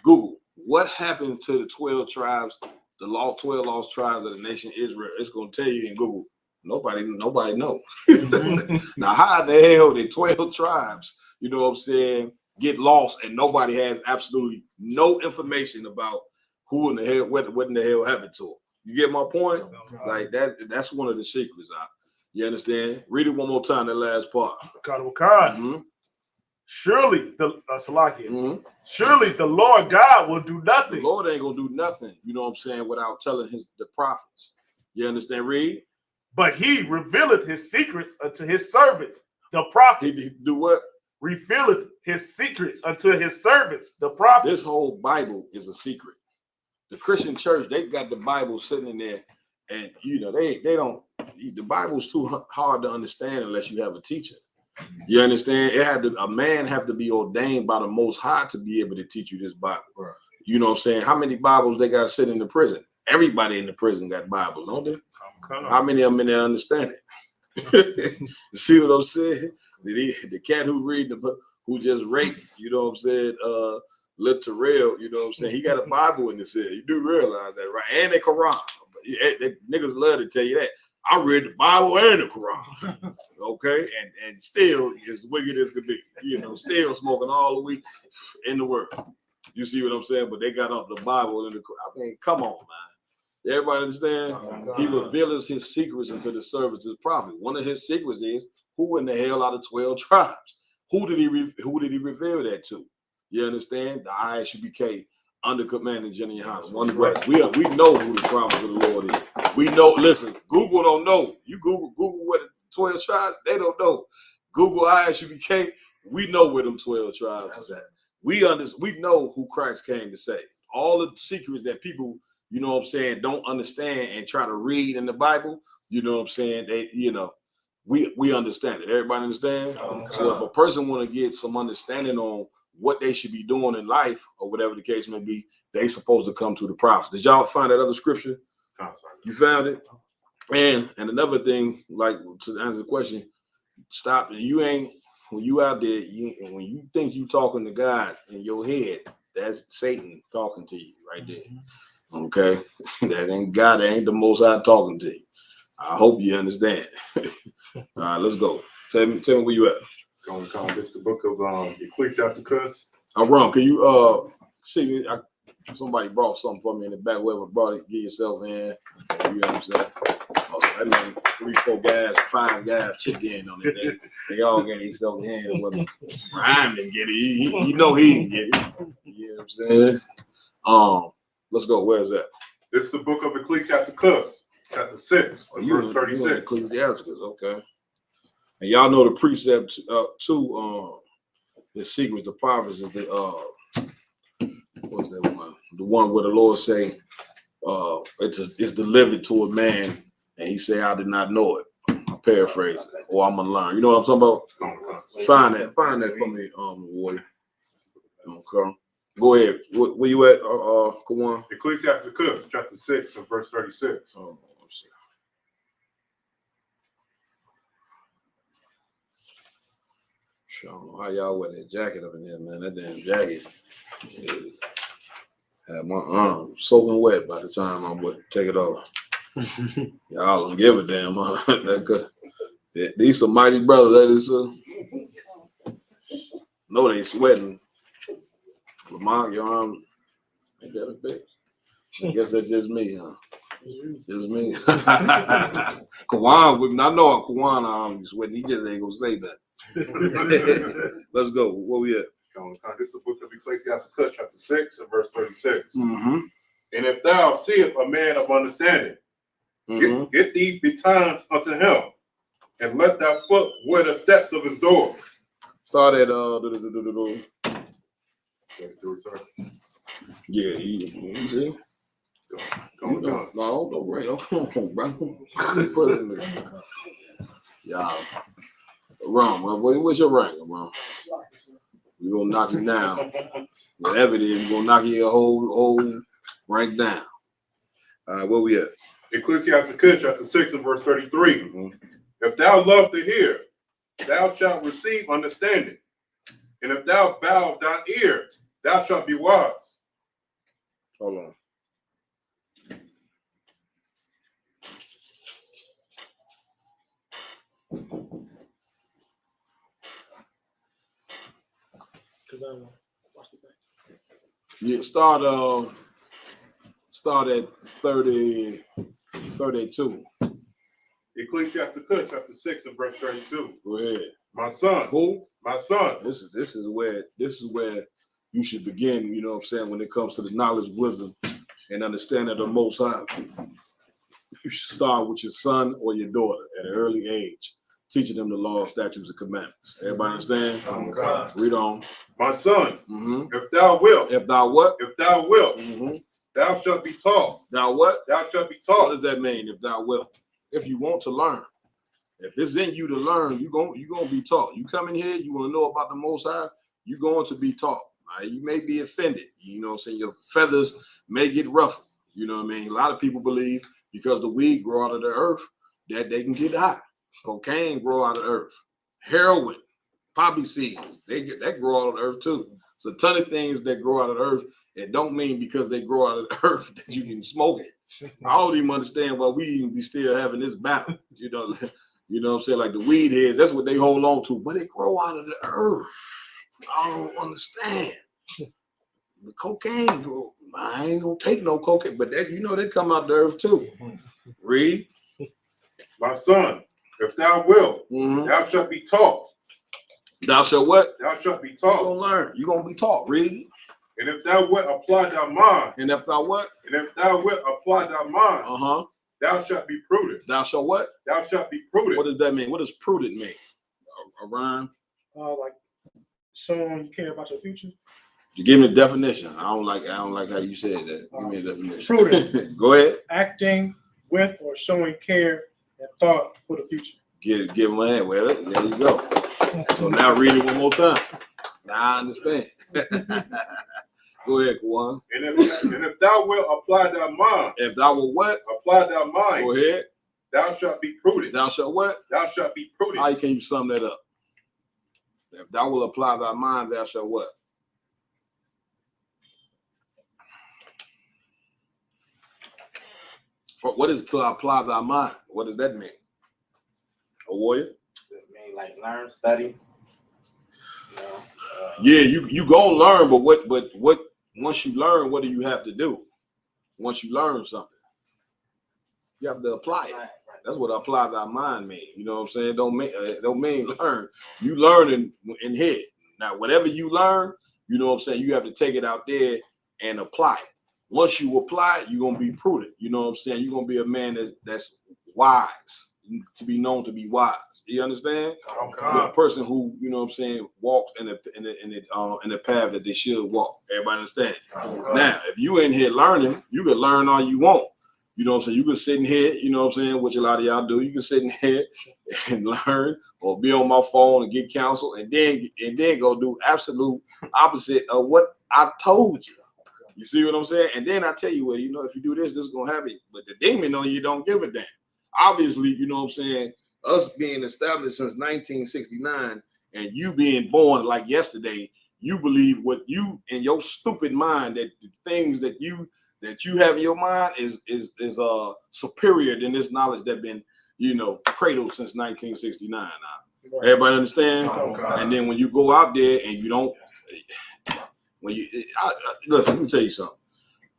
Google, what happened to the 12 tribes, the 12 lost tribes of the nation Israel? It's gonna tell you in Google. Nobody knows. Now, how the hell did 12 tribes, you know what I'm saying, get lost and nobody has absolutely no information about who in the hell, what in the hell happened to them? You get my point? Like that's one of the secrets. You understand? Read it one more time, that last part. Surely surely the Lord God will do nothing. The Lord ain't gonna do nothing, you know what I'm saying, without telling the prophets. You understand? Read. But he revealeth his secrets unto his servants, the prophets. He do what? Revealeth his secrets unto his servants, the prophets. This whole Bible is a secret. The Christian church, they got the Bible sitting in there And you know, they don't. The Bible's too hard to understand unless you have a teacher. You understand? A man have to be ordained by the Most High to be able to teach you this Bible. Right. You know what I'm saying? How many Bibles they got sitting in the prison? Everybody in the prison got Bibles, don't they? How many of them in there understand it? See what I'm saying? The cat who read the book, who just raped, you know what I'm saying? Lil Terrell, you know what I'm saying? He got a Bible in his head. You do realize that, right? And the Quran. They niggas love to tell you that. I read the Bible and the Quran. Okay, and still as wicked as could be, you know, still smoking all the weed in the world. You see what I'm saying? But they got up the Bible and the Quran. I mean, come on, man. Everybody understand? He reveals his secrets into the service of his prophet. One of his secrets is who in the hell are the 12 tribes? Who did he reveal that to? You understand? The I.S.U.P.K. under command of Jenny Yohanna. One of the rest. We know who the promise of the Lord is. We know. Listen, Google don't know. You Google what the 12 tribes. They don't know. Google I.S.U.P.K. We know where them 12 tribes is at. We know who Christ came to save. All the secrets that people, you know what I'm saying, don't understand and try to read in the Bible. You know what I'm saying? They, you know, we understand it. Everybody understand? So if a person want to get some understanding on what they should be doing in life or whatever the case may be, they supposed to come to the prophets. Did y'all find that other scripture? You found it? And another thing, like to answer the question, stop. You ain't, when you out there, when you think you talking to God in your head, that's Satan talking to you right there. Okay? That ain't God, that ain't the Most High talking to you. I hope you understand. All right, let's go. Tell me where you at. It's the book of Ecclesiasticus. I'm wrong. Can you see me? Somebody brought something for me in the back. Whoever brought it, get yourself in. You know what I'm saying? That mean 3, 4 guys, 5 guys chip in on it. They all got themselves in hand. Well, Ryan didn't get it. You know he didn't get it. You know what I'm saying? Let's go. Where's that? It's the book of Ecclesiasticus, chapter 6, verse 36. Ecclesiasticus, okay. And y'all know the precept too. The secrets, the prophets is the what's that one? The one where the Lord say, it's delivered to a man, and he say, I did not know it. I paraphrase it, or I'm gonna learn. You know what I'm talking about? Find that for me, warrior. Okay. Go ahead. Where you at? Come on. Ecclesiasticus, chapter 6, and verse 36. Oh, let's see. I don't know how y'all wear that jacket up in here, man. That damn jacket had my arm soaking wet by the time I would take it off. Y'all don't give a damn, huh? These some mighty brothers. That is, no, they sweating. Lamont, your arm ain't that a bitch? I guess that's just me, huh? Just me. Kawan with me. I know Kawan arm is sweating. He just ain't gonna say that. Let's go. Where we at? This is the book of Ecclesiasticus, chapter 6, and verse 36. Mm-hmm. And if thou seest a man of understanding, get thee betimes unto him, and let thy foot wear the steps of his door. Start at yeah, you see? No, right. Bro. Put it in there. Y'all. Wrong, bro. What's your rank, bro? We're gonna knock you down. Whatever it is, we're gonna knock your whole rank down. All right, where we at? Ecclesiasticus chapter 6 and verse 33. If thou love to hear, thou shalt receive understanding. And if thou bow thine ear, thou shalt be wise. Hold on. Yeah, start at 32. Ecclesiasticus chapter 6 and verse 32. Go ahead. My son. Who? My son. This is where you should begin, you know what I'm saying, when it comes to the knowledge, wisdom, and understanding of the Most High. You should start with your son or your daughter at an early age, teaching them the law, statutes, and commandments. Everybody understand? Read on. My son, Mm-hmm. if thou wilt. If thou what? If thou wilt. Mm-hmm. thou shalt be taught. Thou what? Thou shalt be What taught. does that mean? If thou wilt, if you want to learn, if it's in you to learn, you gonna be taught. You come in here, you want to know about the Most High, you're going to be taught. Right? You may be offended, you know what I'm saying? Your feathers may get ruffled. You know what I mean? A lot of people believe because the weed grow out of the earth that they can get high. Cocaine grow out of the earth. Heroin, poppy seeds, that grow out of the earth too. So a ton of things that grow out of the earth. It don't mean because they grow out of the earth that you can smoke it. I don't even understand why we even be still having this battle. You know what I'm saying? Like the weed heads, that's what they hold on to, but they grow out of the earth. I don't understand. The cocaine grow. I ain't gonna take no cocaine, but that they come out the earth too. Read. My son, if thou wilt, thou shalt be taught. Thou shalt what? Thou shalt be You're taught. gonna learn. You're gonna be taught. Read. And if thou wilt apply thy mind, And if thou what? and if thou wilt apply thy mind, thou shalt be prudent. Thou shalt what? Thou shalt be prudent. What does that mean? What does prudent mean? A rhyme? Like showing you care about your future. You give me a definition. I don't like how you said that. Give me a definition. Prudent. Go ahead. Acting with or showing care and thought for the future. Give my hand. Well, there you go. So now read it one more time. Now I understand. Go ahead, Kwan. And if thou wilt apply thy mind, If thou will what? apply thy mind, Go ahead. thou shalt be prudent. Thou shalt what? Thou shalt be prudent. How can you sum that up? If thou will apply thy mind, thou shalt what? For what is to apply thy mind? What does that mean? A warrior? It mean like learn, study. You know, Yeah, you gonna learn, but what once you learn, what do you have to do? Once you learn something, you have to apply it. right. That's what apply thy mind mean. You know what I'm saying? Don't mean learn. You learn in head. Now, whatever you learn, you know what I'm saying, you have to take it out there and apply it. Once you apply it, you're gonna be prudent. You know what I'm saying? You're gonna be a man that's wise, to be known to be wise. You understand? You're a person who, you know what I'm saying, walks in the path that they should walk. Everybody understand? Now, if you in here learning, you can learn all you want. You know what I'm saying? You can sit in here, you know what I'm saying, which a lot of y'all do. You can sit in here and learn or be on my phone and get counsel and then go do absolute opposite of what I told you. You see what I'm saying? And then I tell you, well, if you do this, this is gonna happen. But the demon on you don't give a damn. Obviously, you know what I'm saying, us being established since 1969 and you being born like yesterday, you believe what you in your stupid mind that the things that you have in your mind is superior than this knowledge that been cradled since 1969. Now, everybody understand? And then when you go out there and you don't, look, let me tell you something.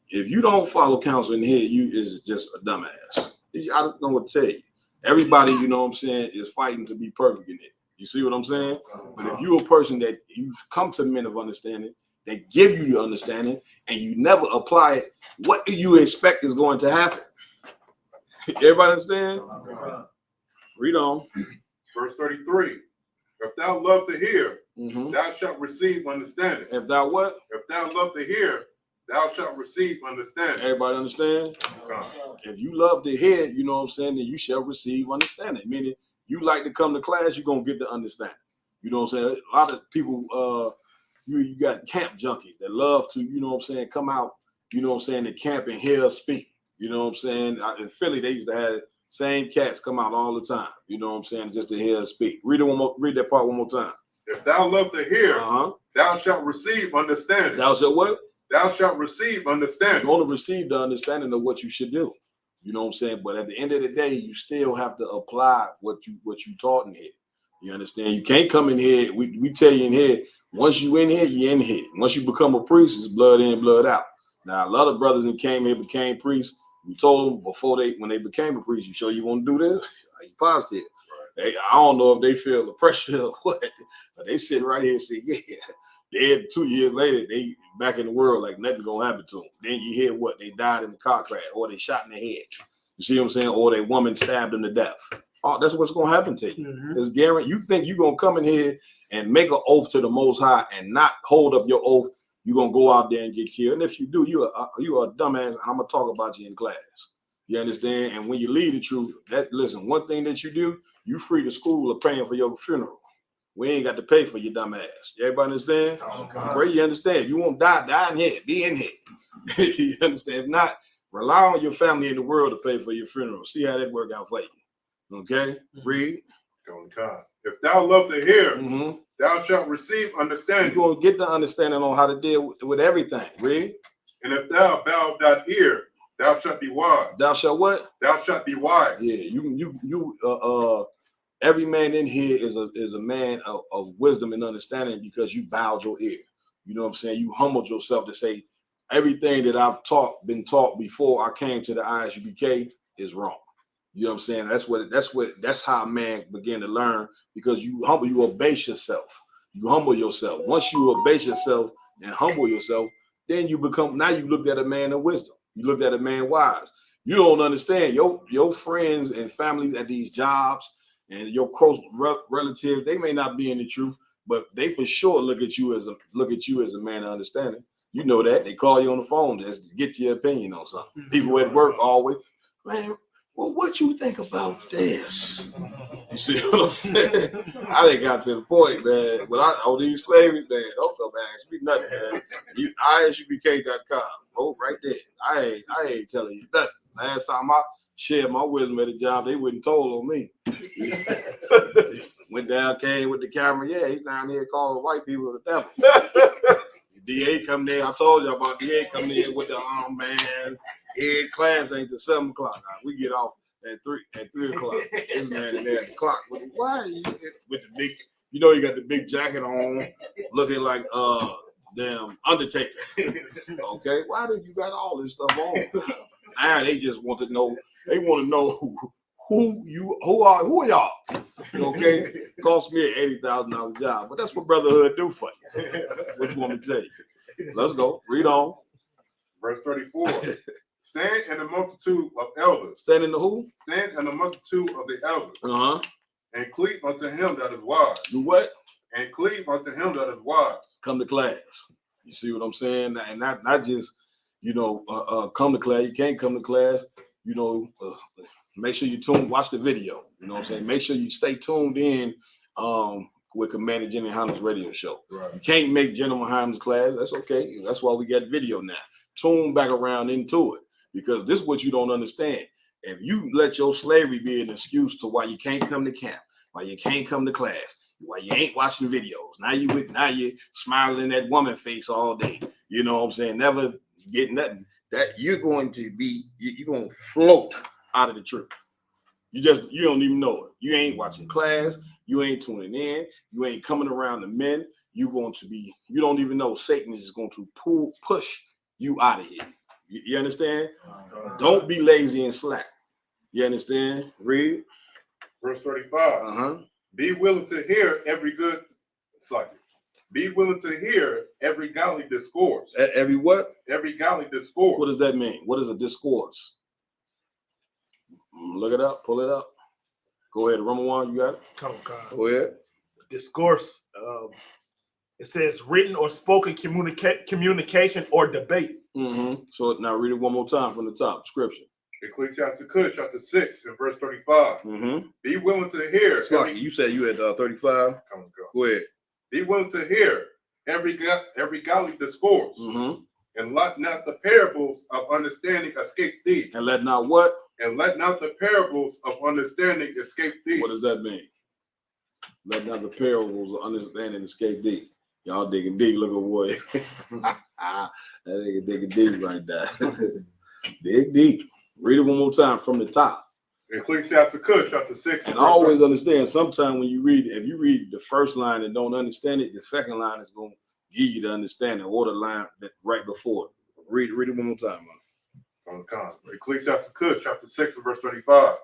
If you don't follow counsel in here, you is just a dumbass. I don't know what to tell you. Everybody, you know what I'm saying, is fighting to be perfect in it. You see what I'm saying? But if you're a person that you come to men of understanding, they give you the understanding, and you never apply it, what do you expect is going to happen? Everybody understand? Read on. Verse 33. If thou love to hear, thou shalt receive understanding. If thou what? If thou love to hear, thou shalt receive understanding. Everybody understand? If you love to hear, you know what I'm saying, then you shall receive understanding. Meaning, you like to come to class, you're going to get the understanding. You know what I'm saying? A lot of people, you got camp junkies that love to, you know what I'm saying, come out, you know what I'm saying, to camp and hear us speak. You know what I'm saying? In Philly, they used to have same cats come out all the time. You know what I'm saying? Just to hear us speak. Read that part one more time. If thou love to hear, thou shalt receive understanding. Thou shalt what? Thou shalt receive understanding. You're going to receive the understanding of what you should do. You know what I'm saying? But at the end of the day, you still have to apply what you taught in here. You understand? You can't come in here. We tell you in here, once you in here, you in here. Once you become a priest, it's blood in, blood out. Now, a lot of brothers that came here became priests. We told them before when they became a priest, you sure you want to do this? Are you positive? Right. I don't know if they feel the pressure or what, but they sit right here and say, yeah. Dead 2 years later, they back in the world like nothing gonna happen to them. Then you hear what? They died in the car crash, or they shot in the head. You see what I'm saying? Or their woman stabbed them to death. Oh, that's what's gonna happen to you. It's guaranteed. You think you're gonna come in here and make an oath to the Most High and not hold up your oath you're gonna go out there and get killed. And if you do, you are a dumbass, and I'm gonna talk about you in class. You understand? And when you lead the truth, listen, one thing that you do, you free the school of paying for your funeral. We ain't got to pay for your dumb ass. Everybody understand? Pray you understand. If you won't die in here. Be in here. You understand? If not, rely on your family in the world to pay for your funeral. See how that work out for you. Okay? Read. If thou love to hear, thou shalt receive understanding. You're going to get the understanding on how to deal with everything. Read. And if thou bow thy ear, thou shalt be wise. Thou shalt what? Thou shalt be wise. Yeah, every man in here is a man of wisdom and understanding because you bowed your ear. You know what I'm saying? You humbled yourself to say everything that I've been taught before I came to the I.S.U.P.K is wrong. You know what I'm saying? That's how a man began to learn, because you abase yourself. You humble yourself. Once you abase yourself and humble yourself, then you looked at a man of wisdom. You looked at a man wise. You don't understand your friends and family at these jobs and your close relatives, they may not be in the truth, but they for sure look at you as a man of understanding. You know that. They call you on the phone just to get your opinion on something. People at work always, man, well, what you think about this? You see what I'm saying? I done got to the point, man, on these slavery, man, don't come ask me nothing, man. ISUPK.com. Oh, right there. I ain't telling you nothing. Last time I shared my wisdom at a job, they wouldn't told on me. Went down, came with the camera. Yeah, he's down here calling white people the devil. DA come there. I told you about DA coming in with the man. Class ain't till 7 o'clock. We get off at 3 o'clock. This man in there at the clock. Why are you with the big? You know, you got the big jacket on, looking like damn Undertaker. Okay, why did you got all this stuff on? Now they just want to know. They want to know who are y'all? Okay, cost me an $80,000 job, but that's what brotherhood do for you. What you want me to tell you? Let's go. Read on. Verse 34. Stand in the multitude of elders. Stand in the who? Stand in the multitude of the elders. Uh-huh. And cleave unto him that is wise. Do what? And cleave unto him that is wise. Come to class. You see what I'm saying? And not just, come to class. You can't come to class. Make sure you watch the video. You know what I'm saying? Make sure you stay tuned in with Commander Jenny Hanna's radio show. Right. You can't make General Hanna's class. That's okay. That's why we got video now. Tune back around into it, because this is what you don't understand. If you let your slavery be an excuse to why you can't come to camp, why you can't come to class, why you ain't watching videos, now you smiling at woman face all day. You know what I'm saying? Never get nothing. That you're going to float out of the truth. You don't even know it. You ain't watching class. You ain't tuning in. You ain't coming around the men. You don't even know Satan is going to push you out of here. You understand? Don't be lazy and slack. You understand? Read. Verse 35. Be willing to hear every good. Be willing to hear every godly discourse. Every what? Every godly discourse. What does that mean? What is a discourse? Look it up. Pull it up. Go ahead. Number one, you got it? Go ahead. Discourse. It says written or spoken communication or debate. So now read it one more time from the top. Scripture. Ecclesiastes chapter 6 and verse 35. Be willing to hear. You said you had 35. Go ahead. Be willing to hear every godly discourse, and let not the parables of understanding escape thee. And let not what? And let not the parables of understanding escape thee. What does that mean? Let not the parables of understanding escape thee. Y'all digging deep. Look at boy. That nigga digging deep right there. Dig deep. Read it one more time from the top. Ecclesiastes chapter 6. And I always understand, sometimes when if you read the first line and don't understand it, the second line is going to give you the understanding, or the line that right before it. Read it one more time, man. Ecclesiastes chapter 6 and verse 35.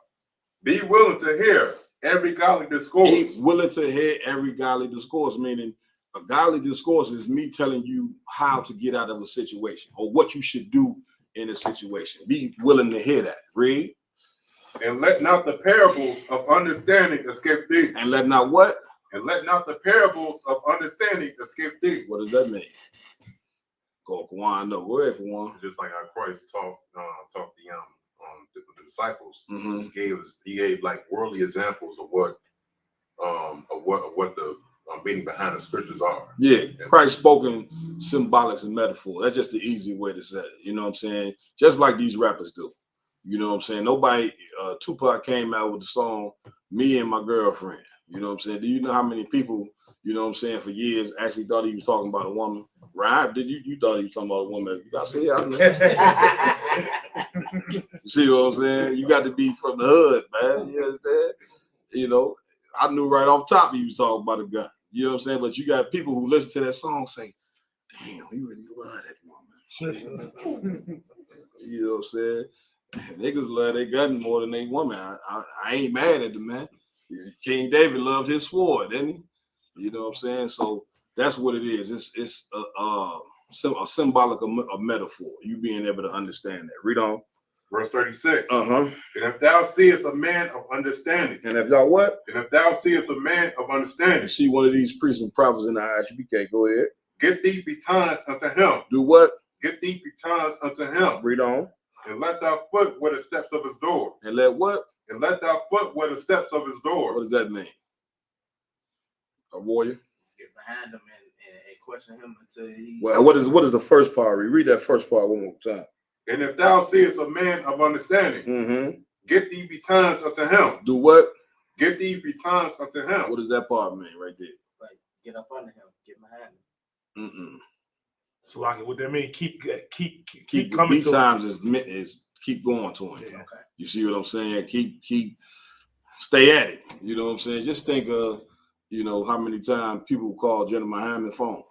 Be willing to hear every godly discourse. Be willing to hear every godly discourse, meaning a godly discourse is me telling you how to get out of a situation or what you should do in a situation. Be willing to hear that. Read. And let not the parables of understanding escape thee. And let not what? And let not the parables of understanding escape thee. What does that mean? Go, Kwan. No, go ahead, Kwan. Just like how Christ taught the disciples, Mm-hmm. he gave like worldly examples of what the meaning behind the scriptures are. Yeah, Christ spoken symbolics and metaphor. That's just the easy way to say it. You know what I'm saying? Just like these rappers do. You know what I'm saying? Nobody, Tupac came out with the song "Me and My Girlfriend." You know what I'm saying? Do you know how many people, you know what I'm saying, for years actually thought he was talking about a woman? Right? Did you thought he was talking about a woman? I see, I know. You see what I'm saying? You got to be from the hood, man. You understand? You know, I knew right off top he was talking about a gun. You know what I'm saying? But you got people who listen to that song say, damn, he really love that woman. You know what I'm saying? Niggas love their gun more than they woman. I ain't mad at the man. King David loved his sword, didn't he? You know what I'm saying? So that's what it is. It's a symbolic of metaphor. You being able to understand that. Read on. Verse 36. Uh-huh. And if thou seest a man of understanding. And if y'all what? And if thou seest a man of understanding. You see one of these priests and prophets in the I.S.U.P.K. Go ahead. Get thee betimes unto him. Do what? Get thee betimes unto him. Read on. And let thy foot where the steps of his door. And let what? And let thy foot where the steps of his door. What does that mean? A warrior? Get behind him and question him until he. Well, what is the first part? Read that first part one more time. And if thou seest a man of understanding, Mm-hmm. get thee betimes unto him. Do what? Get thee betimes unto him. What does that part mean right there? Like, get up under him, get behind him. Mm-mm. So like, what that mean? Keep Keep coming to times is keep going to him. Yeah. Okay. You see what I'm saying? Keep stay at it. You know what I'm saying? Just think of, you know, how many times people call Jenna Muhammad phone.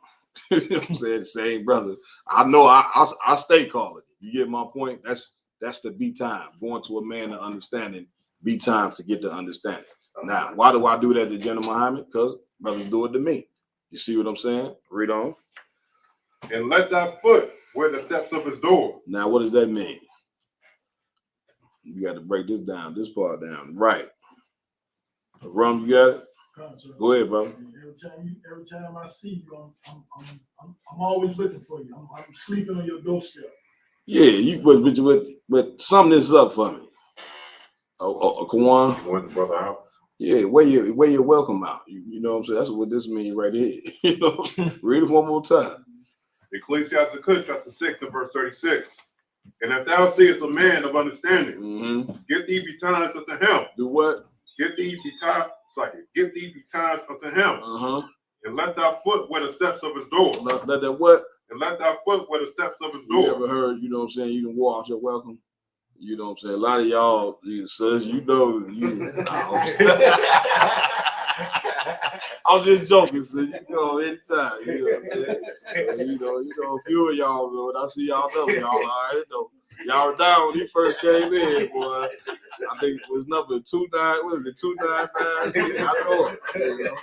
You know what I'm saying? The same brother. I know I stay calling it. You get my point? That's the be time. Going to a man of understanding, be times to get the understanding. Now, why do I do that to Jenna Muhammad? Because brothers do it to me. You see what I'm saying? Read on. And let thy foot where the steps of his door. Now, what does that mean? You got to break this down, this part down. Right. Rum, you got it? Go ahead, bro. Every time I see you, I'm always looking for you. I'm sleeping on your doorstep. Yeah, but sum this up for me. Kawan. You want the brother out? Yeah, where your welcome out. You know what I'm saying? That's what this means right here. You know what I'm saying? Read it one more time. Ecclesiasticus chapter 6 and verse 36. And if thou seest a man of understanding, get thee betimes unto him. Do what? Get thee betimes unto him. And let thy foot where the steps of his door. Let that what? And let thy foot where the steps of his You door. ever heard, you know what I'm saying, you can walk out your welcome? You know what I'm saying? A lot of y'all, sons, you know, I'm just joking, son. You know, anytime. You know what I'm saying? You know, a few of y'all, when I see y'all know, y'all already know. Y'all were down when he first came in, boy. I think it was number 29, what is it, 299? I know it. You know?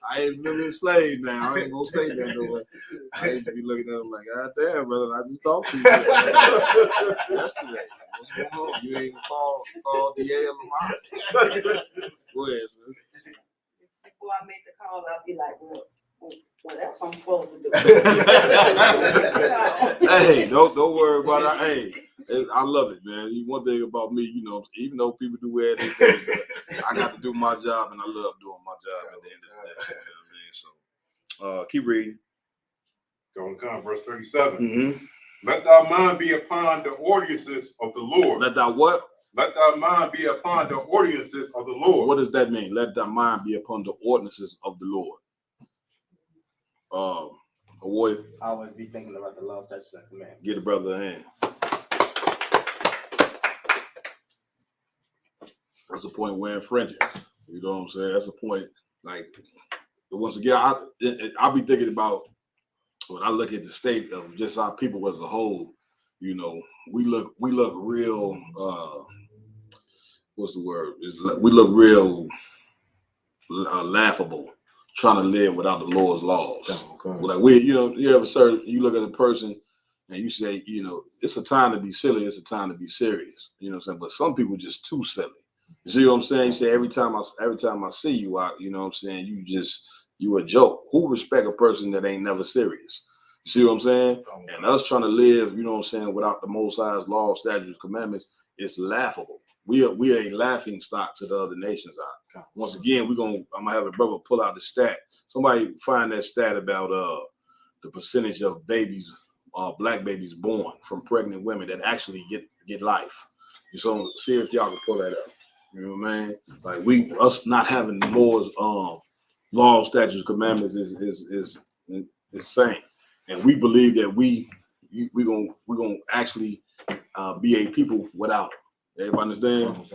I ain't been enslaved now. I ain't gonna say that no. I used to be looking at him like, God damn, brother, I just talked to you yesterday. What's going on? You ain't call DA Lamar. Go ahead, sir. Before I make the call, I'll be like, well, what else I'm supposed to do? Hey, don't worry about it. Hey, I love it, man. One thing about me, you know, even though people do wear these things, I got to do my job, and I love doing my job at the end of the day. You know what I mean? So, keep reading. Going to verse 37. Let thy mind be upon the ordinances of the Lord. Let thy what? Let thy mind be upon the ordinances of the Lord. What does that mean? Let thy mind be upon the ordinances of the Lord. A warrior. Always be thinking about the law, statutes, and commandments. Get a brother a hand. That's the point wearing fringes. You know what I'm saying? That's the point. Like, once again, I'll be thinking about when I look at the state of just our people as a whole. You know, we look real. What's the word? We look real laughable trying to live without the Lord's laws. Like you look at a person and you say, you know, it's a time to be silly, it's a time to be serious. You know what I'm saying? But some people just too silly. You see what I'm saying? You say every time I see you out, you know what I'm saying, you a joke. Who respect a person that ain't never serious? You see what I'm saying? And us trying to live, you know what I'm saying, without the Most High's law, statutes, commandments, it's laughable. We are a laughing stock to the other nations out. Once again, I'm gonna have a brother pull out the stat. Somebody find that stat about the percentage of babies, black babies born from pregnant women that actually get life. So see if y'all can pull that up. You know what I mean? Like us not having more laws, statutes, commandments is insane. And we believe that we gonna actually be a people without it. Everybody understand?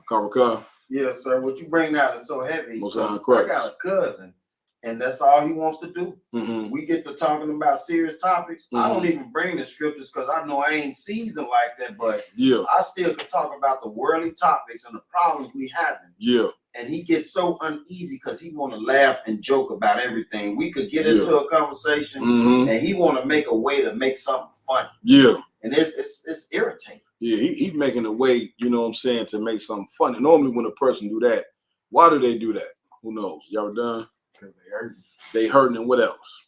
Car. Yes, sir. What you bring out is so heavy. Most I High Christ. got a cousin, and that's all he wants to do. Mm-hmm. We get to talking about serious topics. I Mhm. don't even bring the scriptures because I know I ain't seasoned like that, but Yeah, I still can talk about the worldly topics and the problems we having. yeah, And he gets so uneasy because he want to laugh and joke about everything. We could get Yeah. into a conversation, mm-hmm. and he want to make a way to make something funny, Yeah. and it's irritating. Yeah, he's making a way, you know what I'm saying, to make something funny. Normally when a person do that, why do they do that? Who knows? Y'all done? Because they hurt. They hurting, and what else?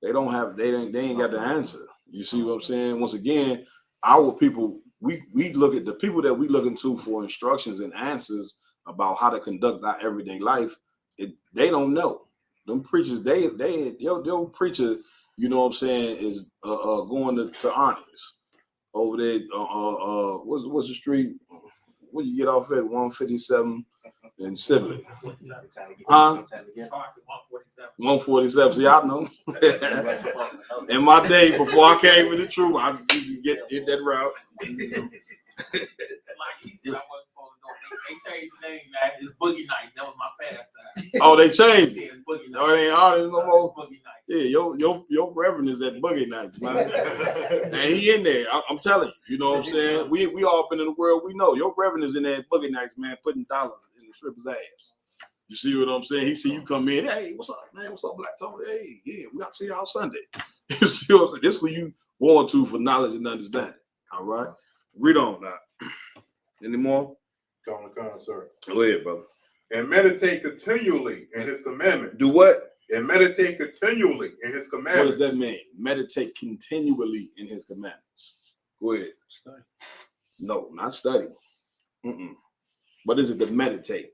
They ain't got the answer. You see what I'm saying? Once again, our people, we look at the people that we looking to for instructions and answers about how to conduct our everyday life. They don't know. Them preachers, your preacher, you know what I'm saying, is going to honors over there. What's the street? Where you get off at 157 and Sibley? Huh? 147. See, I know. In my day, before I came in the truth, I used to get that route. Like he said, I wasn't supposed to go. They changed the name now. It's Boogie Nights. That was my pastime. Oh, they changed it. It's Boogie No, it ain't honest no more. Boogie Nights. Yeah, your reverend is at Boogie Nights, man. And he in there. I'm telling you, you know what I'm saying? We all been in the world. We know your reverend is in there at Boogie Nights, man, putting dollars in the stripper's ass. You see what I'm saying? He see you come in. Hey, what's up, man? What's up, Black Tony? Hey, yeah, we got to see y'all Sunday. You see what I'm saying? This is what you going to for knowledge and understanding. All right? Read on now. Any more? Come, sir. Go ahead, brother. And meditate continually in his commandments. Do what? And meditate continually in his What commandments. does that mean? Meditate continually in his commandments. Go ahead. Study. No, not study. What is it to meditate?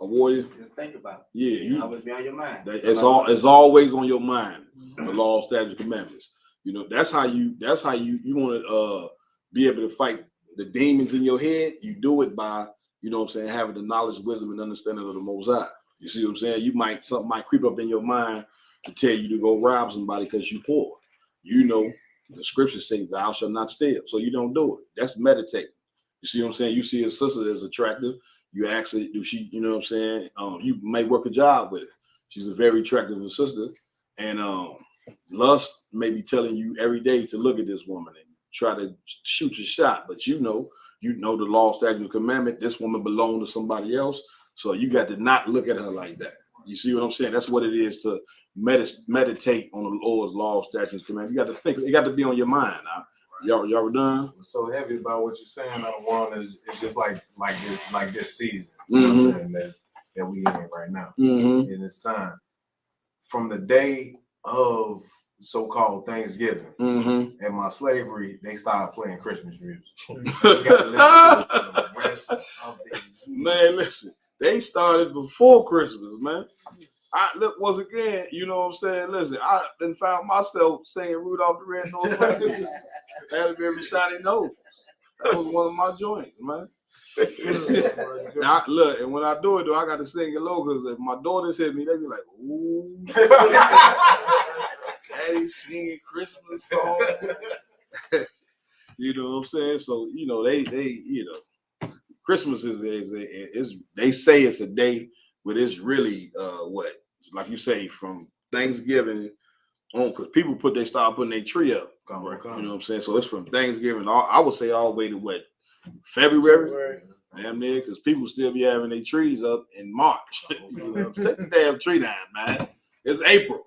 A warrior? Just think about it. Yeah, Always be on your mind. it's always on your mind. The law, statutes, commandments. You know, that's how you want to be able to fight the demons in your head. You do it by, you know what I'm saying, having the knowledge, wisdom, and understanding of the Most High. You see what I'm saying? Something might creep up in your mind to tell you to go rob somebody because you poor. You know, the scriptures say thou shalt not steal, so you don't do it. That's meditate. You see what I'm saying? You see a sister that's attractive. You ask her, do she, you know what I'm saying? You may work a job with her. She's a very attractive sister. And lust may be telling you every day to look at this woman and try to shoot your shot. But you know the law, statute, commandment, this woman belongs to somebody else. So you got to not look at her like that. You see what I'm saying? That's what it is to meditate on the Lord's law, statutes, commandments. You got to think, it got to be on your mind. Y'all done? What's so heavy about what you're saying, number one, is it's just like this season, you know what I'm saying, that we in right now in this time. From the day of so-called Thanksgiving and my slavery, they started playing Christmas music. You gotta listen to it for the rest of the year. Man, listen, they started before Christmas, man. Once again, you know what I'm saying? Listen, I then found myself saying Rudolph the Red-Nosed Reindeer had a very shiny nose. That was one of my joints, man. Now, look, and when I do it, though, I got to sing it low because if my daughters hit me, they be like, ooh, Daddy singing Christmas song. You know what I'm saying? So, you know, Christmas is they say it's a day, but it's really what, like you say, from Thanksgiving on, because people start putting their tree up. You know what I'm saying? So it's from Thanksgiving, I would say all the way to what, February? Damn near, because people still be having their trees up in March. You know, take the damn tree down, man. It's April.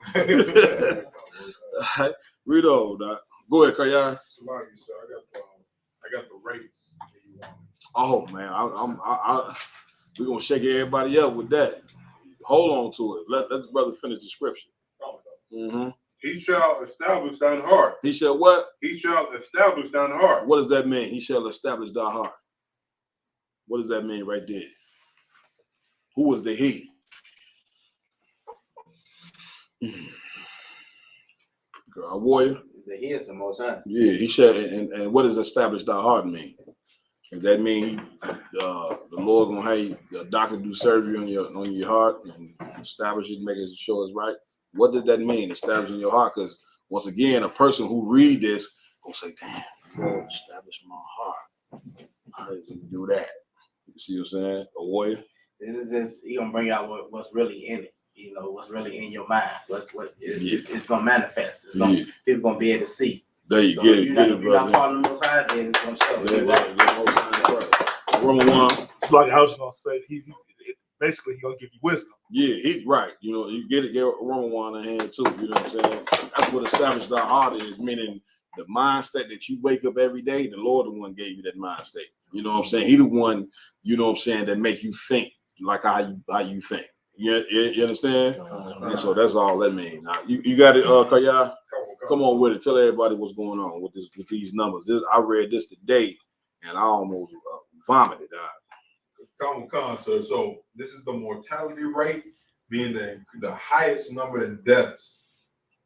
Read on, Doc. Go ahead, Kayar. I got the rates. Oh man, we're gonna shake everybody up with that. Hold on to it. Let the brother finish the scripture. He shall establish thine heart. He shall what? He shall establish thine heart. What does that mean? He shall establish thy heart. What does that mean right there? Who was the he? A warrior? The he is the most high. Yeah, he shall. And what does establish thy heart mean? Does that mean the Lord gonna have a doctor do surgery on your heart and establish it, make sure it's right? What does that mean, establishing your heart? Because once again, a person who read this will say, "Damn, Lord, establish my heart. How does he do that?" You see what I'm saying? A warrior. This is just he gonna bring out what's really in it. You know, what's really in your mind. It's gonna manifest. It's gonna, people gonna be able to see. There you So get if it. you're not following the Most High, then it's gonna show. Roman 1. It's like I was gonna say, he basically gonna give you wisdom. Yeah, he's right. You know, you get Roman 1 in hand too. You know what I'm saying? That's what established our heart is, meaning the mindset that you wake up every day, the Lord the one gave you that mind state. You know what I'm saying? He the one, you know what I'm saying, that make you think like how you think. You understand? And so that's all that means. Now you got it, Kaya. Come on with it. Tell everybody what's going on with these numbers. I read this today and I almost vomited out. Come, sir. So this is the mortality rate being the highest number in deaths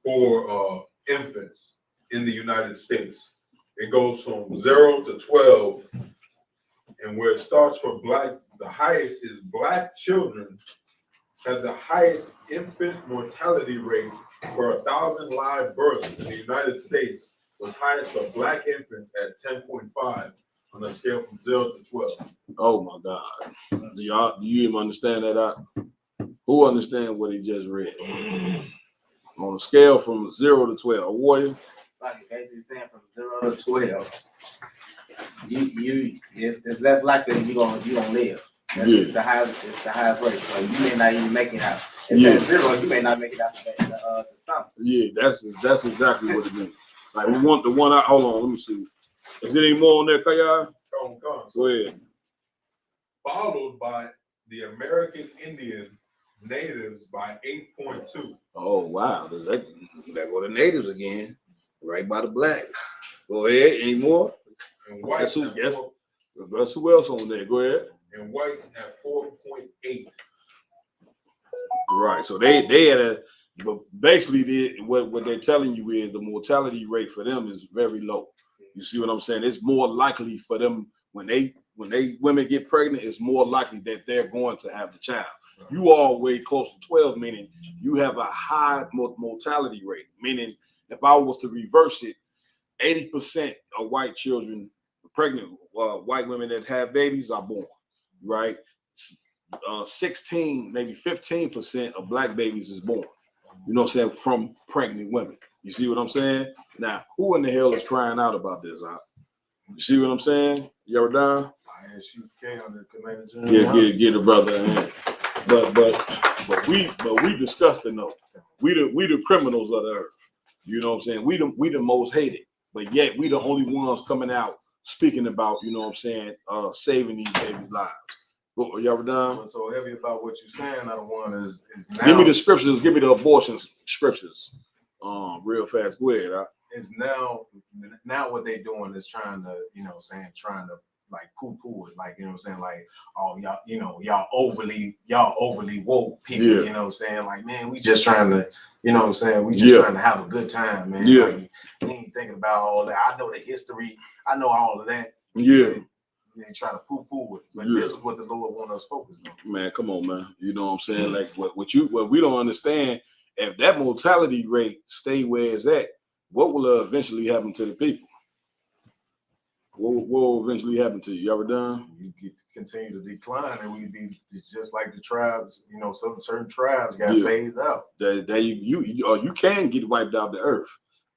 for infants in the United States. It goes from 0 to 12, and where it starts for black, the highest is black children have the highest infant mortality rate for 1,000 live births in the United States. Was highest for black infants at 10.5 on a scale from 0 to 12. Oh my God. Do you even understand that? Who understand what he just read? On a scale from 0 to 12, a warrior. Like basically saying from 0 to 12, it's less likely you're gonna live. It's the highest rate. So you may not even make it out. At 0, you may not make it out the stomach. Yeah, that's exactly what it means. Like we want the one out. Hold on, let me see. Is there any more on there, Kaya? Come. Go ahead. Followed by the American Indian natives by 8.2. Oh wow, that go the natives again, right by the blacks. Go ahead. Any more? And whites Guess who else on there? Go ahead. And whites at 4.8. Right. So they had but basically what they're telling you is the mortality rate for them is very low. You see what I'm saying? It's more likely for them when women get pregnant, it's more likely that they're going to have the child. Right. You all way close to 12, meaning you have a high mortality rate. Meaning, if I was to reverse it, 80% of white children, pregnant white women that have babies are born. Right? 16, maybe 15% of black babies is born. You know what I'm saying? From pregnant women. You see what I'm saying? Now, who in the hell is crying out about this? You see what I'm saying? You ever done? I.S.U.P.K on the Commander General. Yeah, get a brother in. But we disgusting though. We the criminals of the earth. You know what I'm saying? We the most hated, but yet we the only ones coming out speaking about, you know what I'm saying, saving these babies' lives. You ever done? What's so heavy about what you're saying, I don't want is now. Give me the scriptures, give me the abortion scriptures. Real fast. Go ahead. Is now what they doing is trying to, you know what I'm saying, trying to like poo-poo it, like, you know what I'm saying, like, oh, y'all, you know, y'all overly woke people, you know what I'm saying, like, man, we just trying to, you know what I'm saying, we just trying to have a good time, man. Like, we ain't thinking about all that. I know the history, I know all of that. They ain't trying to poo-poo it, but this is what the Lord want us focused on. Man, come on, man. You know what I'm saying? Like what we don't understand, if that mortality rate stay where it's at, what will eventually happen to the people? What will eventually happen to you? You ever done? You continue to decline, and we be just like the tribes. You know, certain tribes got phased out. That you can get wiped out the earth.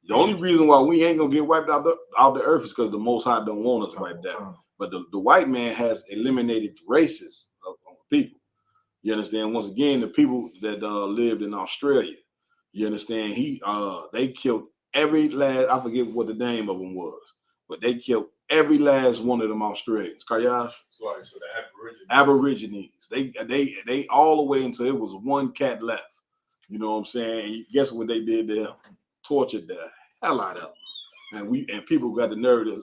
The only reason why we ain't gonna get wiped out the earth is because the Most High don't want us wiped out. But the white man has eliminated races of people. You understand? Once again, the people that lived in Australia. You understand? They killed every last. I forget what the name of them was, but they killed every last one of them Australians. Kayash? So the Aborigines. They all the way until it was one cat left. You know what I'm saying? And guess what they did? They tortured the hell out of them. And people got the nerve to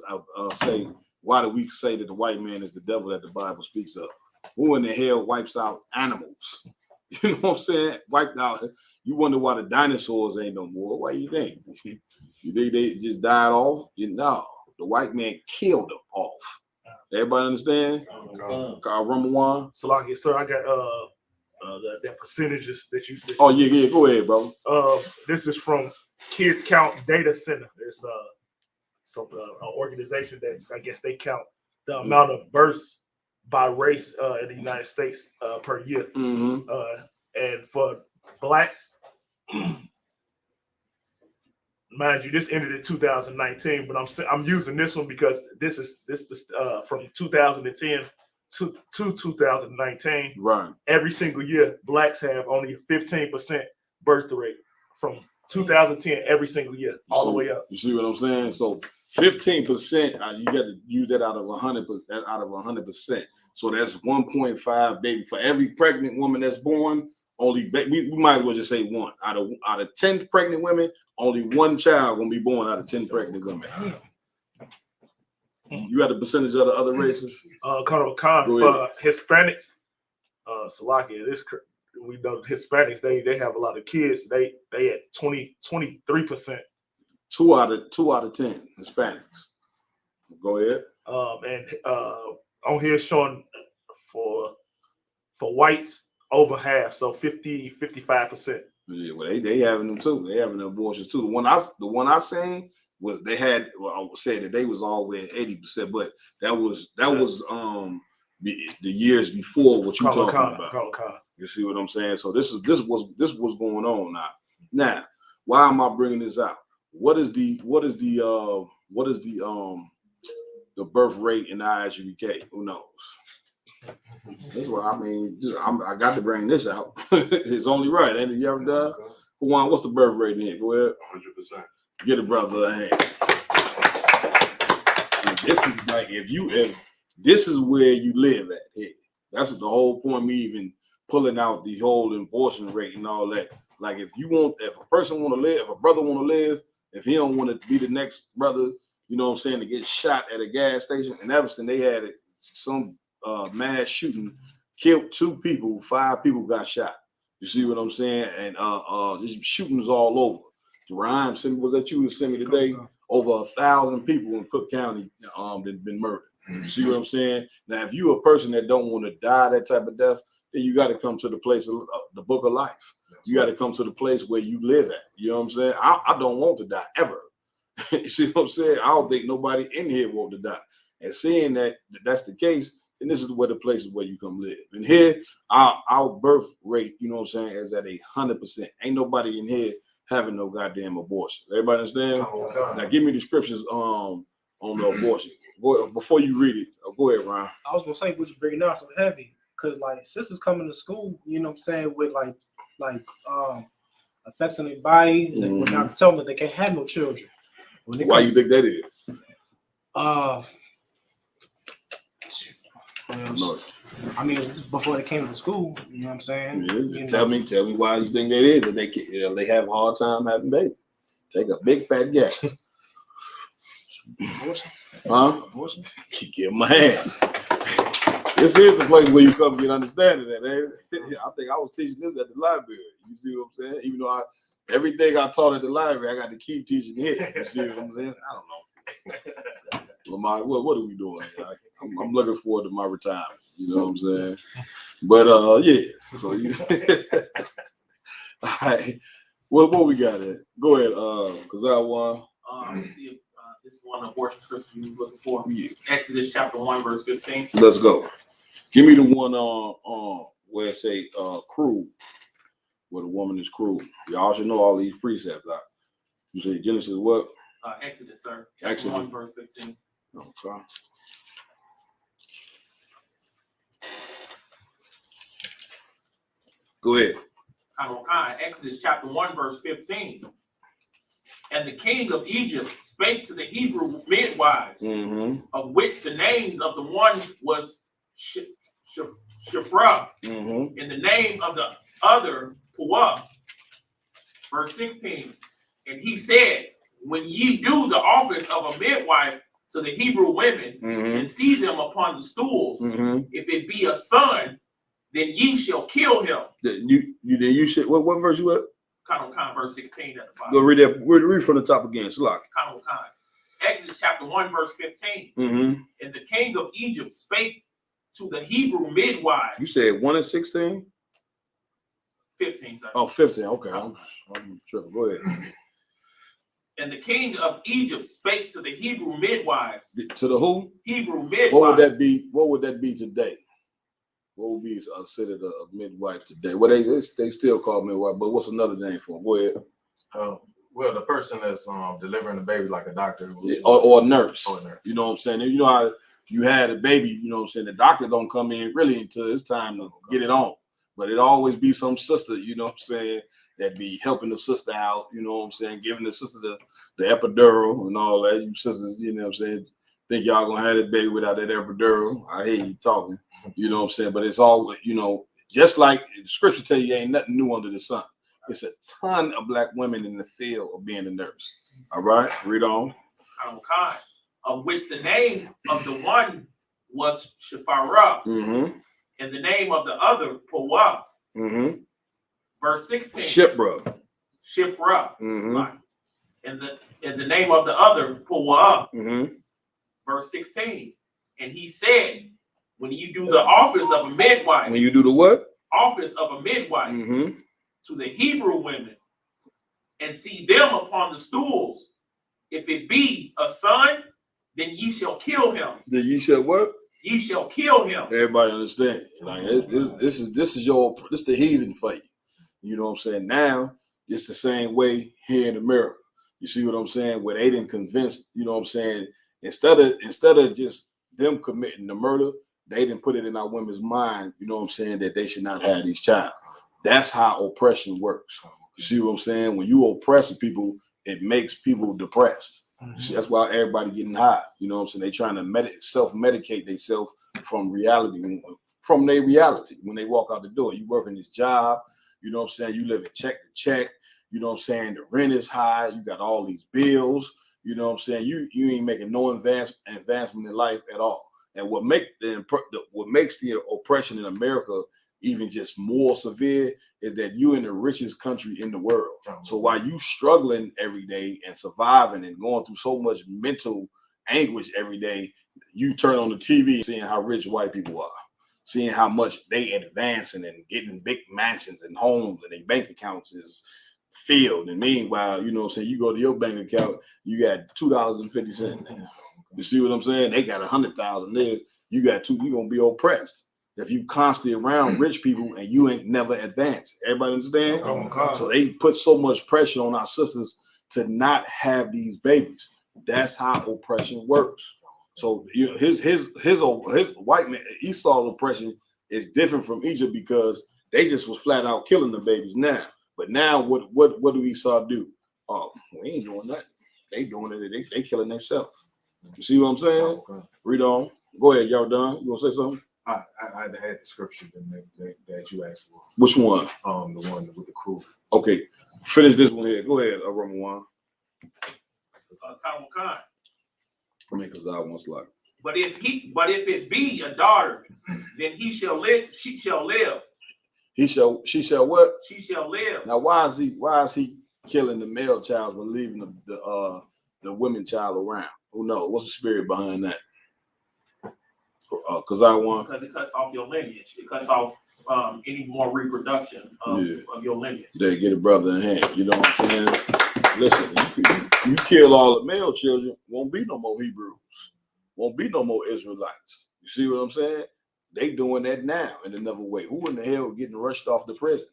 say, why do we say that the white man is the devil that the Bible speaks of? Who in the hell wipes out animals? You know what I'm saying? Wiped out. You wonder why the dinosaurs ain't no more. Why you think? You think they just died off? No, the white man killed them off. Everybody understand? Ramawan? Salaki, sir, I got that percentages that you. Oh yeah, go ahead, bro. This is from Kids Count Data Center. There's some organization that I guess they count the amount of births by race in the United States per year. And for blacks, mind you, this ended in 2019, but I'm using this one because this is from 2010 to 2019. Right. Every single year, blacks have only a 15% birth rate from 2010 every single year, all the way up. You see what I'm saying? So 15%, you got to use that out of 100%. So that's 1.5 baby for every pregnant woman that's born. Only we might as well just say one out of 10 pregnant women. Only one child gonna be born out of 10 pregnant women. You got the percentage of the other races? Colonel Khan, for Hispanics, Salakia, we know Hispanics, they have a lot of kids. They at 23%. 2 out of 10 Hispanics. Go ahead. And on here showing for whites over half, so 55%. Yeah, well, they having them too. They having the abortions too. The one I seen was they had. Well, I said that they was always 80%, but that was the years before what you talking about. You see what I'm saying? So this was going on now. Now, why am I bringing this out? What is the birth rate in the I.S.U.P.K? Who knows? That's what I mean. I got to bring this out. It's only right, ain't it? You ever done? Juan, what's the birth rate in here? Go ahead. 100%. Get a brother a hand. And this is like if this is where you live at here. That's what the whole point of me even pulling out the whole abortion rate and all that. Like if a person want to live, if a brother want to live, if he don't want to be the next brother, you know what I'm saying, to get shot at a gas station. In Evanston, they had some mass shooting, killed 2 people, 5 people got shot. You see what I'm saying? And just shootings all over. Ryan, was that you sent me today? Over 1,000 people in Cook County that been murdered. You see what I'm saying? Now, if you're a person that don't want to die that type of death, then you got to come to the place of the book of life. You got to come to the place where you live at. You know what I'm saying? I don't want to die ever. You see what I'm saying? I don't think nobody in here want to die. And seeing that that's the case, and this is where the place is where you come live. And here, our birth rate, you know what I'm saying, is at 100%. Ain't nobody in here having no goddamn abortion. Everybody understand? Now give me the scriptures on the abortion. Before you read it, go ahead, Ryan. I was gonna say, which is bringing out so heavy, because like sisters coming to school, you know what I'm saying, with like effects on their body, and we're not telling them that they can't have no children. Why you think that is? I mean, this is before they came to school. You know what I'm saying? Yeah, tell me why you think that is. That they have a hard time having babies. Take a big fat guess. Abortion? Huh? Abortion? Give them a hand. This is the place where you come get understanding that. I think I was teaching this at the library. You see what I'm saying? Even though everything I taught at the library, I got to keep teaching here. You see what I'm saying? I don't know. Lamar, what are we doing? I'm looking forward to my retirement. You know what I'm saying? But yeah. So you all right. What we got there? Go ahead, because I want. Let's see if this is one abortion scripture you was looking for. Yeah. Exodus chapter 1, verse 15. Let's go. Give me the one where it say cruel, where the woman is cruel. Y'all should know all these precepts. You say Genesis what? Exodus, sir. Exodus 1, verse 15. Okay. Go ahead. Exodus chapter 1, verse 15. And the king of Egypt spake to the Hebrew midwives, of which the names of the one was Shiphrah, and the name of the other Puah. Verse 16. And he said, when ye do the office of a midwife to the Hebrew women, and see them upon the stools, if it be a son, then ye shall kill him. You should. What verse you at? Kind of verse 16 at the bottom. Go read that. Read from the top again. Slack. Kind. Exodus chapter 1, verse 15. And the king of Egypt spake to the Hebrew midwives. You said 1 and 16? 15, sir. Oh, 15. Okay. I'm tripping. Go ahead. And the king of Egypt spake to the Hebrew midwives. To the who? Hebrew midwives. What would that be? What would that be today? What would be considered a midwife today? Well, they still call midwife, but what's another name for them? Go ahead. Well, the person that's delivering the baby, like a doctor, or a nurse. Or a nurse. You know what I'm saying? And you know how you had a baby. You know what I'm saying? The doctor don't come in really until it's time to get it on. But it always be some sister. You know what I'm saying? That be helping the sister out. You know what I'm saying? Giving the sister the epidural and all that. You sisters, you know what I'm saying? Think y'all gonna have that baby without that epidural? I hear you talking. You know what I'm saying? But it's all, you know, just like the scripture tell you, ain't nothing new under the sun. It's a ton of black women in the field of being a nurse. All right, read on. Of which the name of the one was Shepharah, and the name of the other Powah. Verse 16. Shifra. And the name of the other Powah. Verse 16. And he said, when you do the office of a midwife. When you do the what? Office of a midwife to the Hebrew women, and see them upon the stools, if it be a son, then ye shall kill him. Then ye shall what? Ye shall kill him. Everybody understand? Like this is the heathen for you. You know what I'm saying? Now it's the same way here in America. You see what I'm saying? Where they didn't convince, you know what I'm saying? Instead of just them committing the murder, they didn't put it in our women's mind, you know what I'm saying, that they should not have these child. That's how oppression works. You see what I'm saying? When you oppress people, it makes people depressed. You see, that's why everybody getting high. You know what I'm saying? They trying to self-medicate themselves from reality, from their reality. When they walk out the door, you working this job, you know what I'm saying? You living check to check, you know what I'm saying? The rent is high, you got all these bills, you know what I'm saying? You ain't making no advancement in life at all. And what makes the oppression in America even just more severe is that you're in the richest country in the world. So while you struggling every day and surviving and going through so much mental anguish every day, you turn on the TV seeing how rich white people are, seeing how much they advancing and getting big mansions and homes and their bank accounts is filled. And meanwhile, you know what I'm saying, you go to your bank account, you got $2.50 there. You see what I'm saying? They got 100,000 there. You got two. You're gonna be oppressed if you constantly around rich people and you ain't never advanced. Everybody understand? So they put so much pressure on our sisters to not have these babies. That's how oppression works. So you know, his white man Esau's oppression is different from Egypt because they just was flat out killing the babies now. But now what do Esau do? Oh, we ain't doing that. They doing it. They killing themselves. You see what I'm saying? Read on. Go ahead, y'all done. You want to say something? I had the scripture that you asked for. Which one? The one with the crew. Okay, finish this one here. Go ahead, Roman 1. I mean, because I once like. But if it be a daughter, then he shall live. She shall live. She shall what? She shall live. Now, why is he killing the male child but leaving the women child around? Who knows? What's the spirit behind that? Because it cuts off your lineage. It cuts off any more reproduction of your lineage. They get a brother in hand. You know what I'm saying? Listen, you kill all the male children, won't be no more Hebrews, won't be no more Israelites. You see what I'm saying? They doing that now in another way. Who in the hell getting rushed off to prison?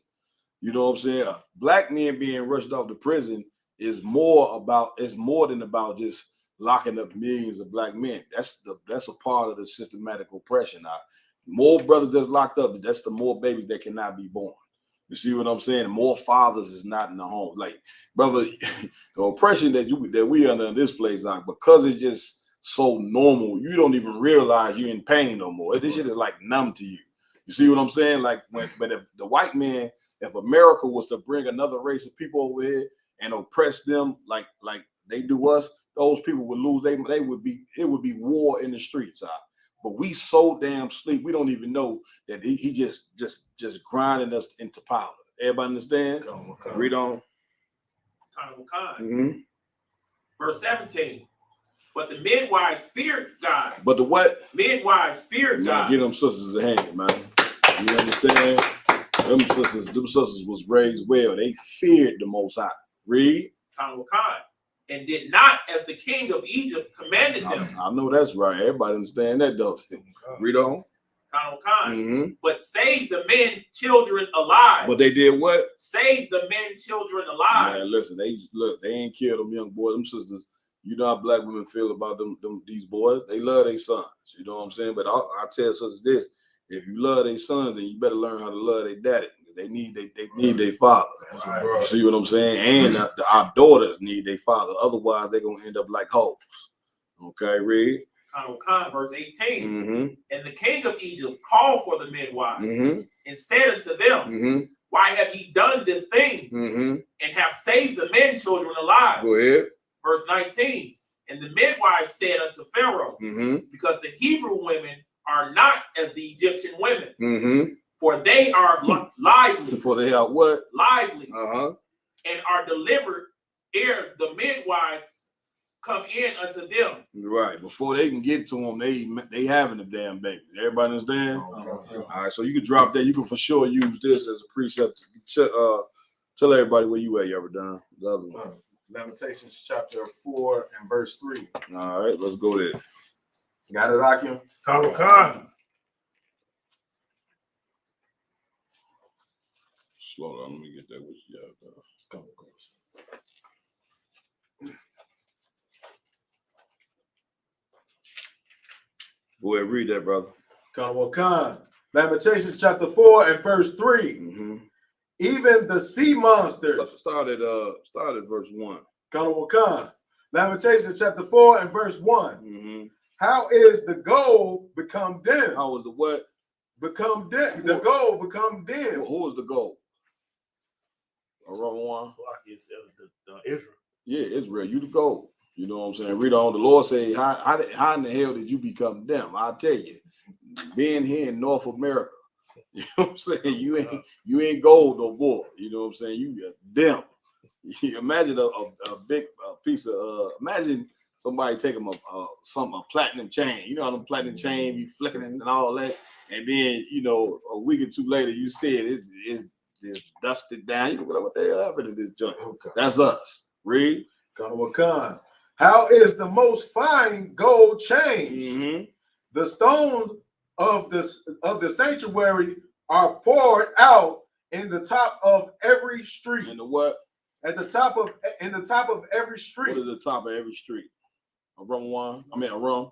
You know what I'm saying? Black men being rushed off to prison is more than about just locking up millions of black men. That's a part of the systematic oppression. More brothers that's locked up, that's the more babies that cannot be born. You see what I'm saying? More fathers is not in the home. Like, brother, the oppression that we under in this place, like, because it's just so normal, you don't even realize you're in pain no more. This shit is like numb to you. You see what I'm saying? Like, but if the white man, if America was to bring another race of people over here and oppress them like they do us, those people would lose. It would be war in the streets. But we so damn sleep, we don't even know that he just grinding us into powder. Everybody understand? Read on. Verse 17. But the midwives feared God. But the what? Midwives feared God. Get them sisters a hand, man. You understand? Them sisters was raised well. They feared the Most High. Read. And did not as the king of Egypt commanded them. I know that's right. Everybody understand that, don't they? Read on. But saved the men, children alive. But they did what? Saved the men, children alive. Man, listen, they ain't killed them young boys, them sisters. You know how black women feel about these boys. They love their sons. You know what I'm saying? But I tell sisters this: if you love their sons, then you better learn how to love their daddy. They need their father. Right. You see what I'm saying? And our daughters need their father. Otherwise, they're gonna end up like hoes. Okay, read. Verse 18. And the king of Egypt called for the midwives and said unto them, why have ye done this thing and have saved the men children alive? Go ahead. Verse 19. And the midwives said unto Pharaoh, because the Hebrew women are not as the Egyptian women, for they are lively. For they are what? Lively. And are delivered ere the midwives come in unto them. Right. Before they can get to them, they having a damn baby. Everybody understand? All right. So you can drop that. You can for sure use this as a precept. Tell everybody where you at, you ever done the other one. Lamentations chapter 4 and verse 3. All right, let's go there. Got it, Akim? Slow down. Let me get that with you. Come across. Go ahead, read that, brother. Lamentations chapter 4 and verse 3. Even the sea monsters. Start at verse 1. Lamentations chapter 4 and verse 1. How is the gold become dim? How is the what? Become dim. The gold become dim. Well, who is the gold? Israel. Yeah, Israel. You the gold. You know what I'm saying? Read on. The Lord say, how in the hell did you become dim? I'll tell you. Being here in North America, you know what I'm saying? You ain't gold no more. You know what I'm saying? You dim. You imagine a big piece of imagine somebody taking a platinum chain. You know how the platinum chain you flicking it and all that, and then a week or two later you see it's dusted down. You go, what the hell happened to this joint? Okay. That's us. Read. How is the most fine gold changed? The stones of the sanctuary are poured out in the top of every street. In the what? In the top of every street. What is the top of every street? Around one. Around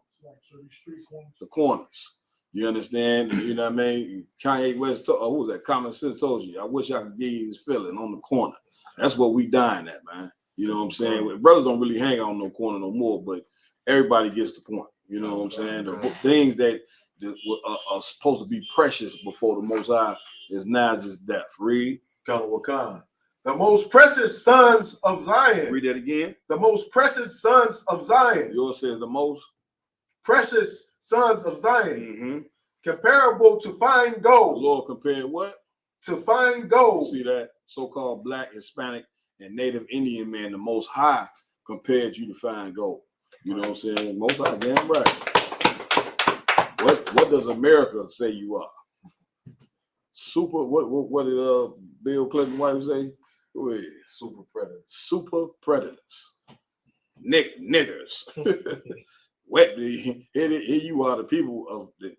the corners. You understand? You know what I mean? Kanye West, who was that? Common Sense told you. I wish I could give you this feeling on the corner. That's what we dying at, man. You know what I'm saying? Brothers don't really hang out on no corner no more, but everybody gets the point. You know what I'm saying? The things that are supposed to be precious before the Most High is now just death. Read. The most precious sons of Zion. Read that again. The most precious sons of Zion. Yours says the most precious sons of Zion. Comparable to fine gold. The Lord compared what? To fine gold. You see that? So-called Black, Hispanic, and Native Indian man, the Most High compared you to fine gold. You know what I'm saying? Most High, damn right. What does America say you are? Super. What did Bill Clinton's wife say? Go ahead. Super predators. Super predators. Niggers. Here you are, the people of the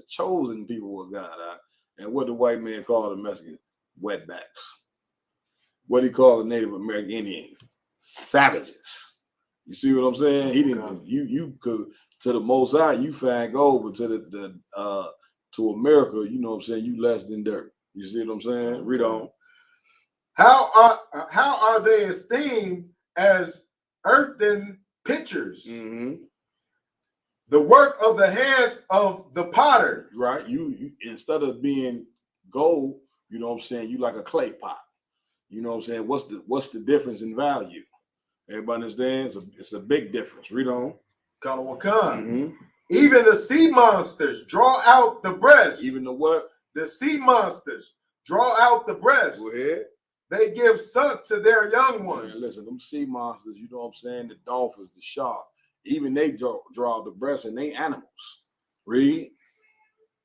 chosen people of God. And what the white man called the Mexicans? Wetbacks. What he called the Native American Indians? Savages. You see what I'm saying? He didn't. You could to the Most High, you find gold, but to America, you know what I'm saying, you less than dirt. You see what I'm saying? Read on. How are they esteemed as earthen pitchers? The work of the hands of the potter. Right. You instead of being gold, You know what I'm saying? You like a clay pot. You know what I'm saying? What's the difference in value? Everybody understands? It's a big difference. Read on. Kanawakan. Even the sea monsters draw out the breast. Even the what? The sea monsters draw out the breast. Go ahead. They give suck to their young ones. Man, listen, them sea monsters, you know what I'm saying? The dolphins, the shark, even they draw the breast, and they animals. Read.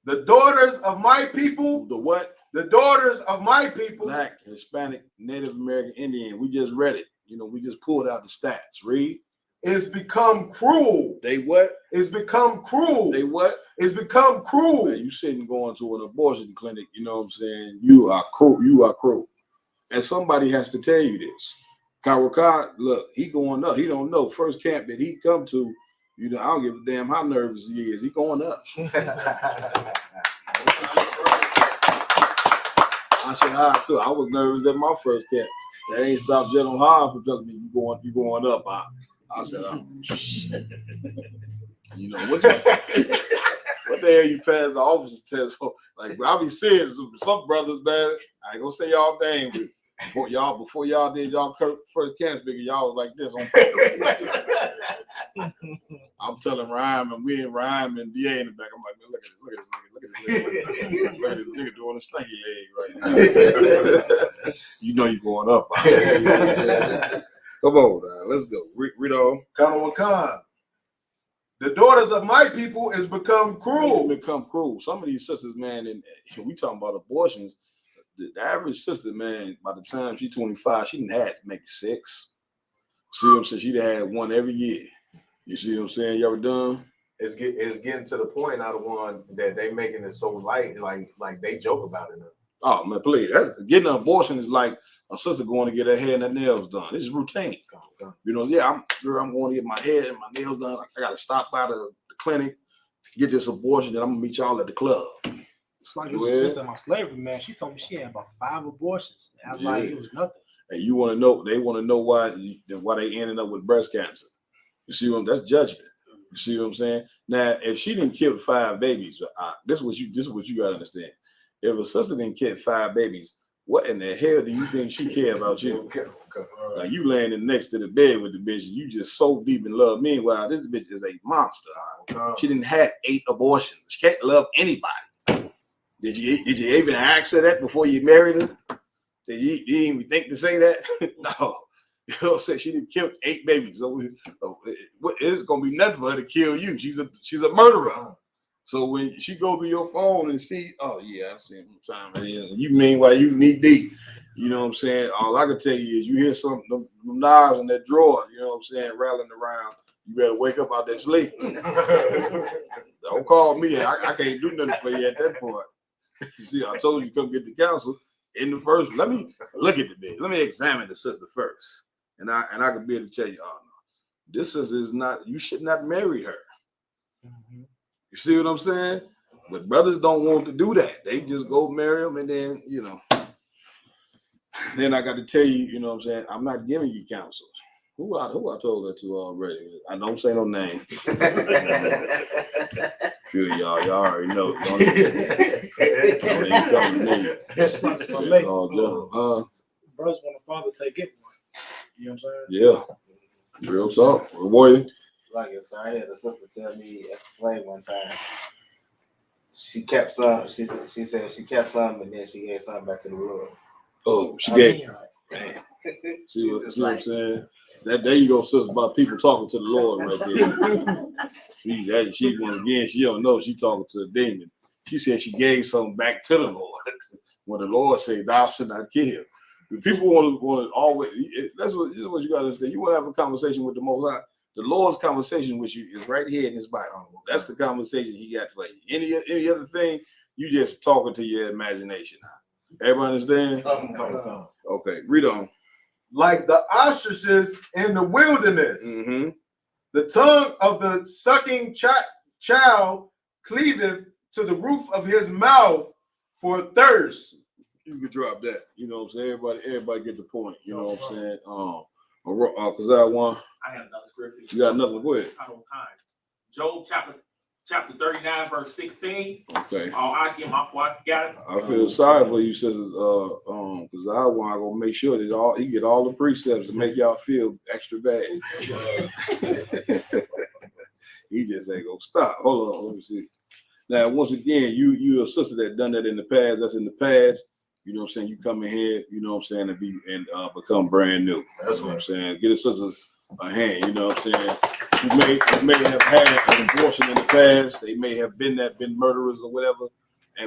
The daughters of my people. The what? The daughters of my people. Black, Hispanic, Native American, Indian. We just read it. You know, we just pulled out the stats. Read. It's become cruel. They what? It's become cruel. They what? It's become cruel. Man, you sitting going to an abortion clinic, you know what I'm saying? You are cruel. You are cruel. And somebody has to tell you this. Kawaka, look, he going up. He don't know. First camp that he come to, you know, I don't give a damn how nervous he is. He going up. I said, all right, too. I was nervous at my first camp. That ain't stopped General Hahn from telling me you going up. I said, oh, shit. You know, what the hell you pass the officer test? So, like, I'll be seeing some brothers, man. I ain't gonna say y'all name, but before y'all did y'all first camp speaking, y'all was like this on I'm telling Rhyme, and we in Rhyme and DA in the back. I'm like, man, look at this nigga doing a slinky leg right now. You know you going up. Come on, now, let's go. Read on. Kanawakan. The daughters of my people is become cruel. Become cruel. Some of these sisters, man, and we talking about abortions. The average sister, man, by the time she's 25, she didn't have maybe 6. See what I'm saying? She'd had one every year. You see what I'm saying? You ever done? It's getting to the point out of one that they making it so light, like they joke about it now. Oh man, please. Getting an abortion is like a sister going to get her hair and her nails done. This is routine. You know, yeah, I'm going to get my hair and my nails done. I got to stop by the clinic, get this abortion, then I'm gonna meet y'all at the club. It's like it was just in my slavery, man. She told me she had about 5 abortions. And I was like, it was nothing. And you want to know? They want to know why they ended up with breast cancer. You see what? That's judgment. You see what I'm saying? Now, if she didn't kill 5 babies, this is what you gotta understand. If a sister didn't kill 5 babies, what in the hell do you think she care about you? Okay. Like you landing next to the bed with the bitch, and you just so deep in love. Meanwhile, this bitch is a monster. She didn't have 8 abortions. She can't love anybody. Did you even ask her that before you married her? Did you even think to say that? No. You know what I'm saying? She didn't kill 8 babies. So it's gonna be nothing for her to kill you. She's a murderer. So when she go to your phone and see, oh yeah, I see him time. And you meanwhile you knee deep. You know what I'm saying? All I can tell you is you hear some them knives in that drawer, you know what I'm saying, rattling around. You better wake up out that sleep. Don't call me. I can't do nothing for you at that point. See, I told you come get the counsel in the first. Let me look at the bed. Let me examine the sister first. And I can be able to tell you, oh no, this sister is not, you should not marry her. Mm-hmm. You see what I'm saying? But brothers don't want to do that. They just go marry them, and then, you know, then I got to tell you, you know what I'm saying? I'm not giving you counsel. Who I told that to already? I don't say no name. Few of y'all already know. Don't even come to me. Brothers want a father to get one. You know what I'm saying? Yeah. Real talk. Rewarding. Like it, so I had a sister tell me at the slave one time. She kept some. She said she kept some, and then she gave some back to the Lord. Oh, she gave. Man. See what I'm saying? There you go, sister, about people talking to the Lord right there. She once again, she don't know she talking to a demon. She said she gave something back to the Lord. When the Lord said, "Thou should not kill." People want to always. This is what you got to understand. You want to have a conversation with the Most High. The Lord's conversation with you is right here in this Bible. That's the conversation He got for you. Any other thing, you just talking to your imagination. Everybody understand? Okay, read on. Like the ostriches in the wilderness, the tongue of the sucking child cleaveth to the roof of his mouth for thirst. You could drop that. You know what I'm saying? Everybody get the point. You know what I'm saying? Because I have another scripture. You got another? Go ahead. Job chapter chapter 39, verse 16. Okay. I got it. I feel sorry for you, sisters, because I want to go make sure that he get all the precepts to make y'all feel extra bad. He just ain't gonna stop. Hold on, let me see. Now, once again, you a sister that done that in the past. That's in the past. You know what I'm saying? You come in here, you know what I'm saying, and become brand new. That's what I'm saying. Get a sister a hand. You know what I'm saying? You may have had an abortion in the past. They may have been murderers or whatever,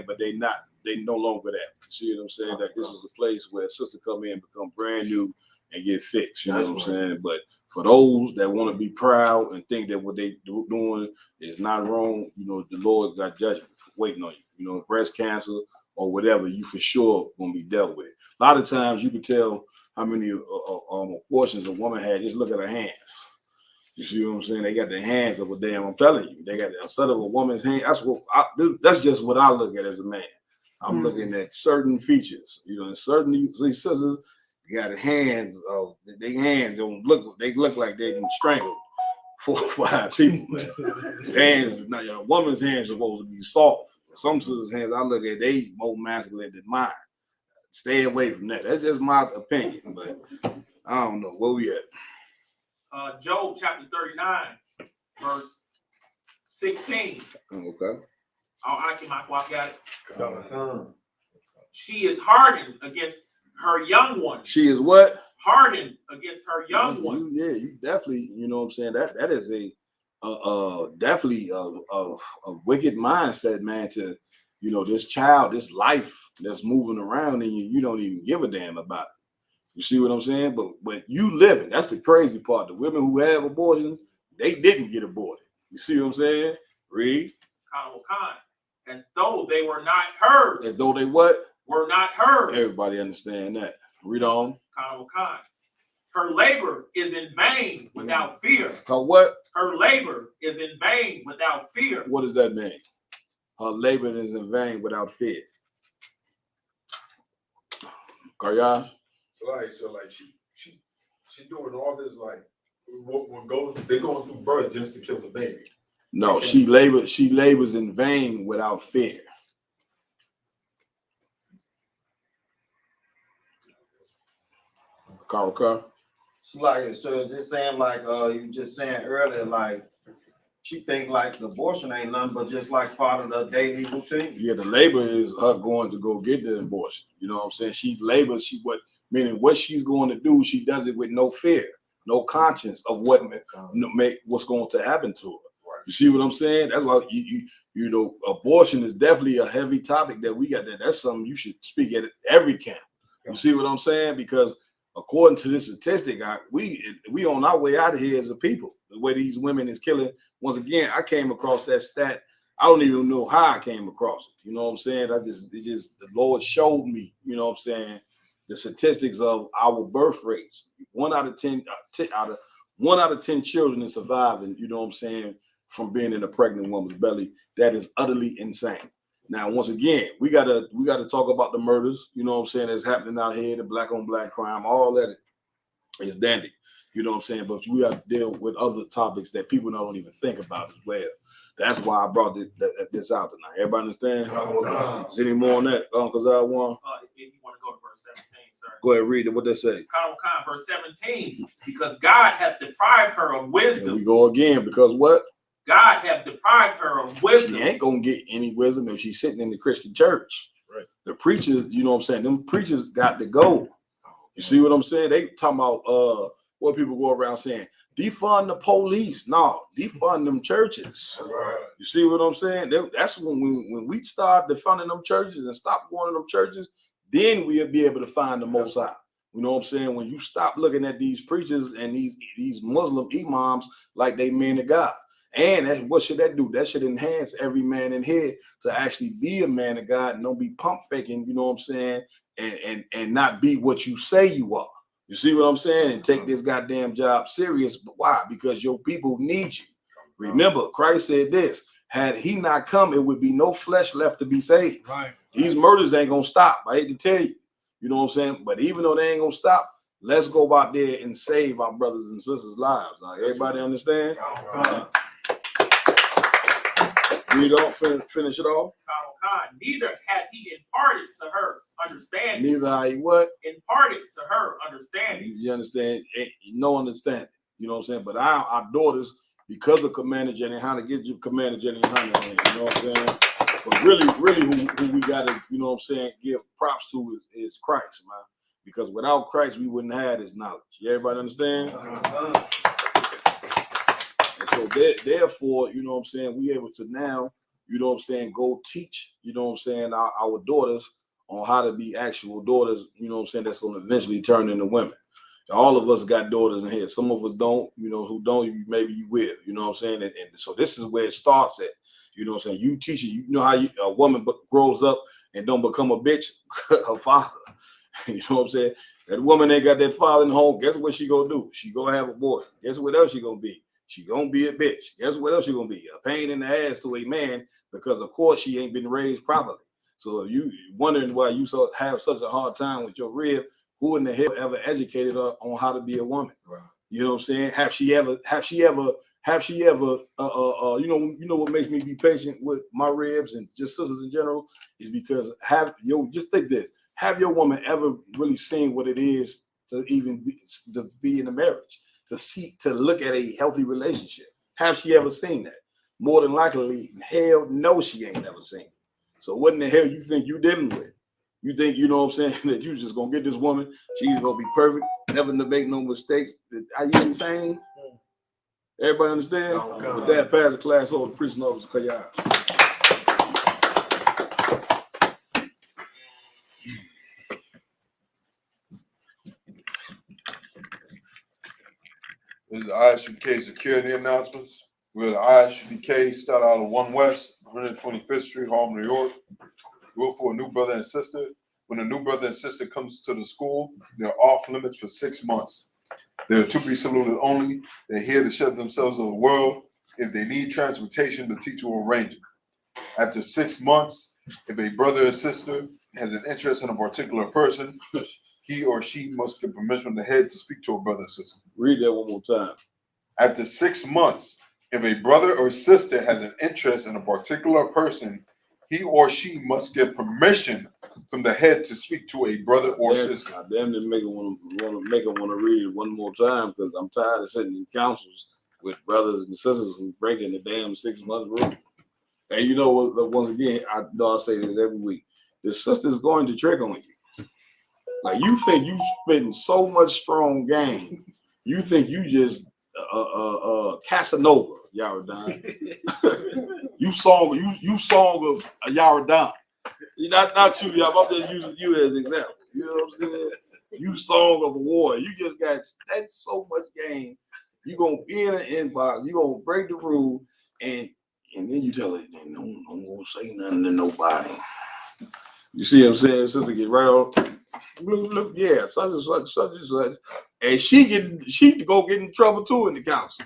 but they no longer that. You see what I'm saying? That this is a place where a sister come in, become brand new, and get fixed. You know what I'm saying? But for those that want to be proud and think that what they doing is not wrong, you know, the Lord got judgment waiting on you. You know, breast cancer or whatever, you for sure gonna be dealt with. A lot of times you can tell how many abortions a woman had. Just look at her hands. You see what I'm saying? They got the hands of a damn. I'm telling you, they got a set of a woman's hand. That's just what I look at as a man. I'm looking at certain features. You know, in certain these sisters got hands. Their hands don't look. They look like they can strangle 4 or 5 people. Man, hands. Now, a woman's hands are supposed to be soft. Some sisters' hands, I look at, they more masculine than mine. Stay away from that. That's just my opinion, but I don't know. Where we at? Job chapter 39, verse 16. Okay. I got it. She is hardened against her young ones. She is what? Hardened against her young ones. Yeah, you definitely, you know what I'm saying? That is definitely a wicked mindset, man, to, you know, this child, this life that's moving around and you don't even give a damn about it. You see what I'm saying? But you living, that's the crazy part. The women who have abortions, they didn't get aborted. You see what I'm saying? Read. As though they were not hers. As though they what? Were not hers. Everybody understand that. Read on. Her labor is in vain without fear. Her what? Her labor is in vain without fear. What does that mean? Her labor is in vain without fear. Karyash? So she doing all this, like they're going through birth just to kill the baby. No, she labors in vain without fear. Car. So is this saying like you just saying earlier, like she think like the abortion ain't nothing but just like part of the daily routine? Yeah, the labor is her going to go get the abortion. You know what I'm saying? She labors, meaning what she's going to do, she does it with no fear, no conscience of what's going to happen to her. Right. You see what I'm saying? That's why you know, abortion is definitely a heavy topic that we got. That's something you should speak at every camp. You see what I'm saying? Because according to this statistic, we on our way out of here as a people. The way these women is killing. Once again, I came across that stat. I don't even know how I came across it. You know what I'm saying? The Lord showed me. You know what I'm saying? The statistics of our birth rates. 1 out of 10 children is surviving. You know what I'm saying? From being in a pregnant woman's belly. That is utterly insane. Now, once again, we gotta talk about the murders, you know what I'm saying, that's happening out here, the black on black crime, all that is dandy, you know what I'm saying, but we have to deal with other topics that people don't even think about as well. That's why I brought this out tonight. Everybody understand? Is any more on that, Uncle Zawan? If you want to go to verse 17, sir. Go ahead, read it. What they say? Verse 17, because God hath deprived her of wisdom. Here we go again, because what? God have deprived her of wisdom. She ain't gonna get any wisdom if she's sitting in the Christian church. Right. The preachers, you know what I'm saying? Them preachers got to go. You see what I'm saying? They talking about what people go around saying, defund the police. No, defund them churches. Right. You see what I'm saying? That's when we start defunding them churches and stop going to them churches, then we'll be able to find the Most High. You know what I'm saying? When you stop looking at these preachers and these Muslim imams like they men of God. And what should that do? That should enhance every man in here to actually be a man of God and don't be pump faking, you know what I'm saying, and not be what you say you are. You see what I'm saying? And take this goddamn job serious. But why? Because your people need you. Remember, Christ said this, had he not come, it would be no flesh left to be saved. Right. These murders ain't gonna stop. I hate to tell you. You know what I'm saying? But even though they ain't gonna stop, let's go out there and save our brothers and sisters' lives. Now, everybody understand? Read off, finish it off. Neither had he imparted to her understanding. Neither had he what? Imparted to her understanding. You understand? No understanding. You know what I'm saying? But our daughters, because of Commander Jenny Hanna, get you Commander Jenny Hanna, you know what I'm saying? But really who we gotta, you know what I'm saying, give props to is Christ, man. Because without Christ, we wouldn't have this knowledge. Yeah, everybody understand? And so therefore, you know what I'm saying, we able to now, you know what I'm saying, go teach, you know what I'm saying, our daughters on how to be actual daughters, you know what I'm saying, that's going to eventually turn into women. All of us got daughters in here. Some of us don't, you know, who don't, maybe you will, you know what I'm saying? And so this is where it starts at, you know what I'm saying? You teach it, you know how a woman grows up and don't become a bitch, her father, you know what I'm saying? That woman ain't got that father in the home, guess what she gonna do? She gonna have a boy. Guess what else she gonna be? She gonna be a bitch. Guess what else she gonna be? A pain in the ass to a man because, of course, she ain't been raised properly. So if you wondering why you have such a hard time with your rib, who in the hell ever educated her on how to be a woman? Right. You know what I'm saying? Have she ever, you know what makes me be patient with my ribs and just sisters in general is because just think this, have your woman ever really seen what it is to even be in a marriage, to look at a healthy relationship? Have she ever seen that? More than likely, hell no, she ain't never seen it. So what in the hell you think you dealing with? You think, you know what I'm saying, that you just gonna get this woman, she's gonna be perfect, never to make no mistakes. Are you insane? Everybody understand? Oh, with that, pass the class over to Preaching Officer Kayah. This is the I.S.U.P.K security announcements. We're the I.S.U.P.K, start out of 1 West, 125th Street, Harlem, New York. We're for a new brother and sister. When a new brother and sister comes to the school, they're off limits for 6 months. They're to be saluted only. They're here to shed themselves of the world. If they need transportation, the teacher will arrange it. After 6 months, if a brother or sister has an interest in a particular person, he or she must get permission from the head to speak to a brother or sister. Read that one more time. After 6 months, if a brother or sister has an interest in a particular person, he or she must get permission from the head to speak to a brother or sister. I damn near make them want to read it one more time because I'm tired of sitting in councils with brothers and sisters and breaking the damn 6 month rule. And you know what? Once again, I know I say this every week. The sister's going to trick on you. Like you think you spitting so much strong game, you think you just Casanova, Yaradan. you song of Yaradan. Not you, y'all. I'm just using you as an example. You know what I'm saying? You song of a war. You just got that's so much game. You gonna be in an inbox. You gonna break the rule, and then you tell it, no, I'm gonna say nothing to nobody. You see what I'm saying? Sister get right on. Look, yeah, such and such, and she go get in trouble too in the council.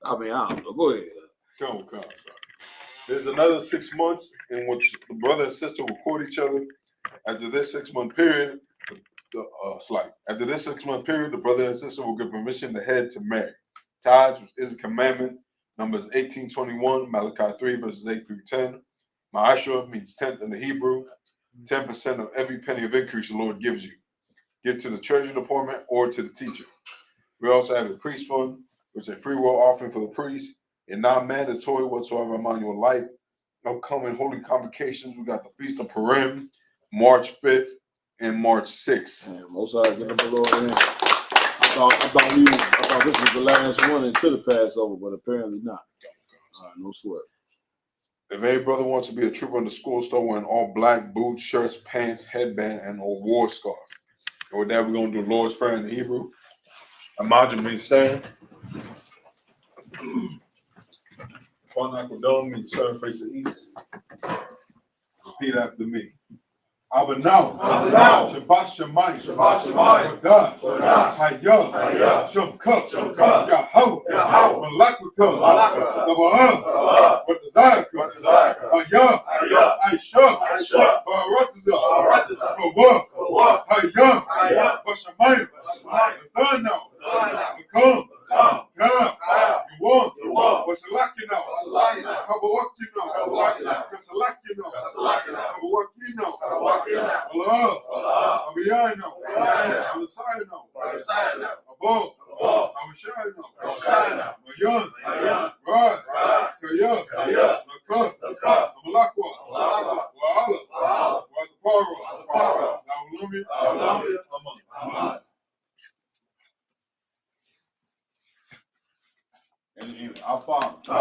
I mean, I don't know. Go ahead. Come. There's another 6 months in which the brother and sister will court each other. After this 6 month period, After this 6 month period, the brother and sister will get permission to head to marry. Tithes, which is a commandment, Numbers 18:21, Malachi 3 verses 8 through 10. Ma'ashra means tenth in the Hebrew. 10% of every penny of increase the Lord gives you. Give to the treasury department or to the teacher. We also have a priest fund, which is a free will offering for the priest, and non-mandatory whatsoever among your life. Upcoming holy convocations, we got the Feast of Purim, March 5th and March 6th. Man, most of get up a little in. I thought this was the last one until the Passover, but apparently not. All right, no sweat. If any brother wants to be a trooper in the school, start wearing all black boots, shirts, pants, headband, and a war scarf. And with that, we're going to do Lord's Prayer in the Hebrew. Imagine me stand. One Akadom means turn face the east. Repeat after me. Abanaw, Shabbat Shemayim, Wadah, Hayah, Isupk, Yahweh, Malakuta, Taba'ah, Watazaka, Hayah, I.S.U.P.K, Baratazah, Kawah, Hayah, Washamayim, Wadana, Come, you want, Wasalakina, Kabawakina, Kawakina, Kasalakino, Kawakino, Allah, Abiyano, Alisayano, Abo, Amashayano, Mayan, Rad, Kaya, Nakut, Amalakwa, Wa'ala, Wadapara, Awlumi, Aman. And our Father, who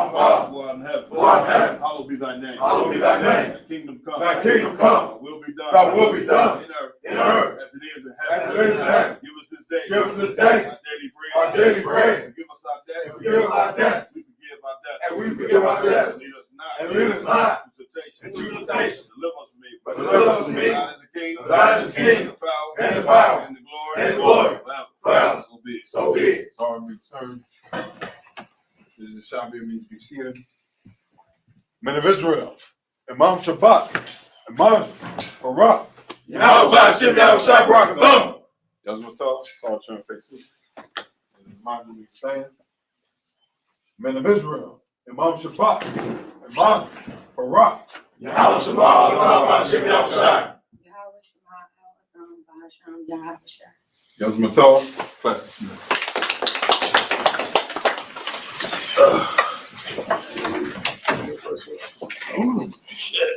art in heaven, hallowed be thy name. Thy kingdom come. Thy kingdom come. Thy will be done. Thy will be done in earth as it is in heaven. Give us this day. Give us this day our daily bread. our daily bread. Forgive us our debts. Forgive us our debts. We forgive our debtors. And we forgive our debtors. Lead us not into temptation. into temptation. Deliver us from evil. But deliver us from evil. Thine is the kingdom. Thine is the kingdom. The power. And the power. And the glory. And the glory. Forever. So be it. So be it. Sorry, we turn. This is Shabbat means be seated. Men of Israel, Imam Shabbat, Imam Barak, Yahweh Hashem, Yahweh Shai Barakathon. Y'all want to talk? All turn faces. Imam will be saying. Men of Israel, Imam Shabbat, Imam Barak, Yahweh Shabbat, Yahweh Hashem, Yahweh Shai. Y'all want to talk? Class Smith. Oh, shit.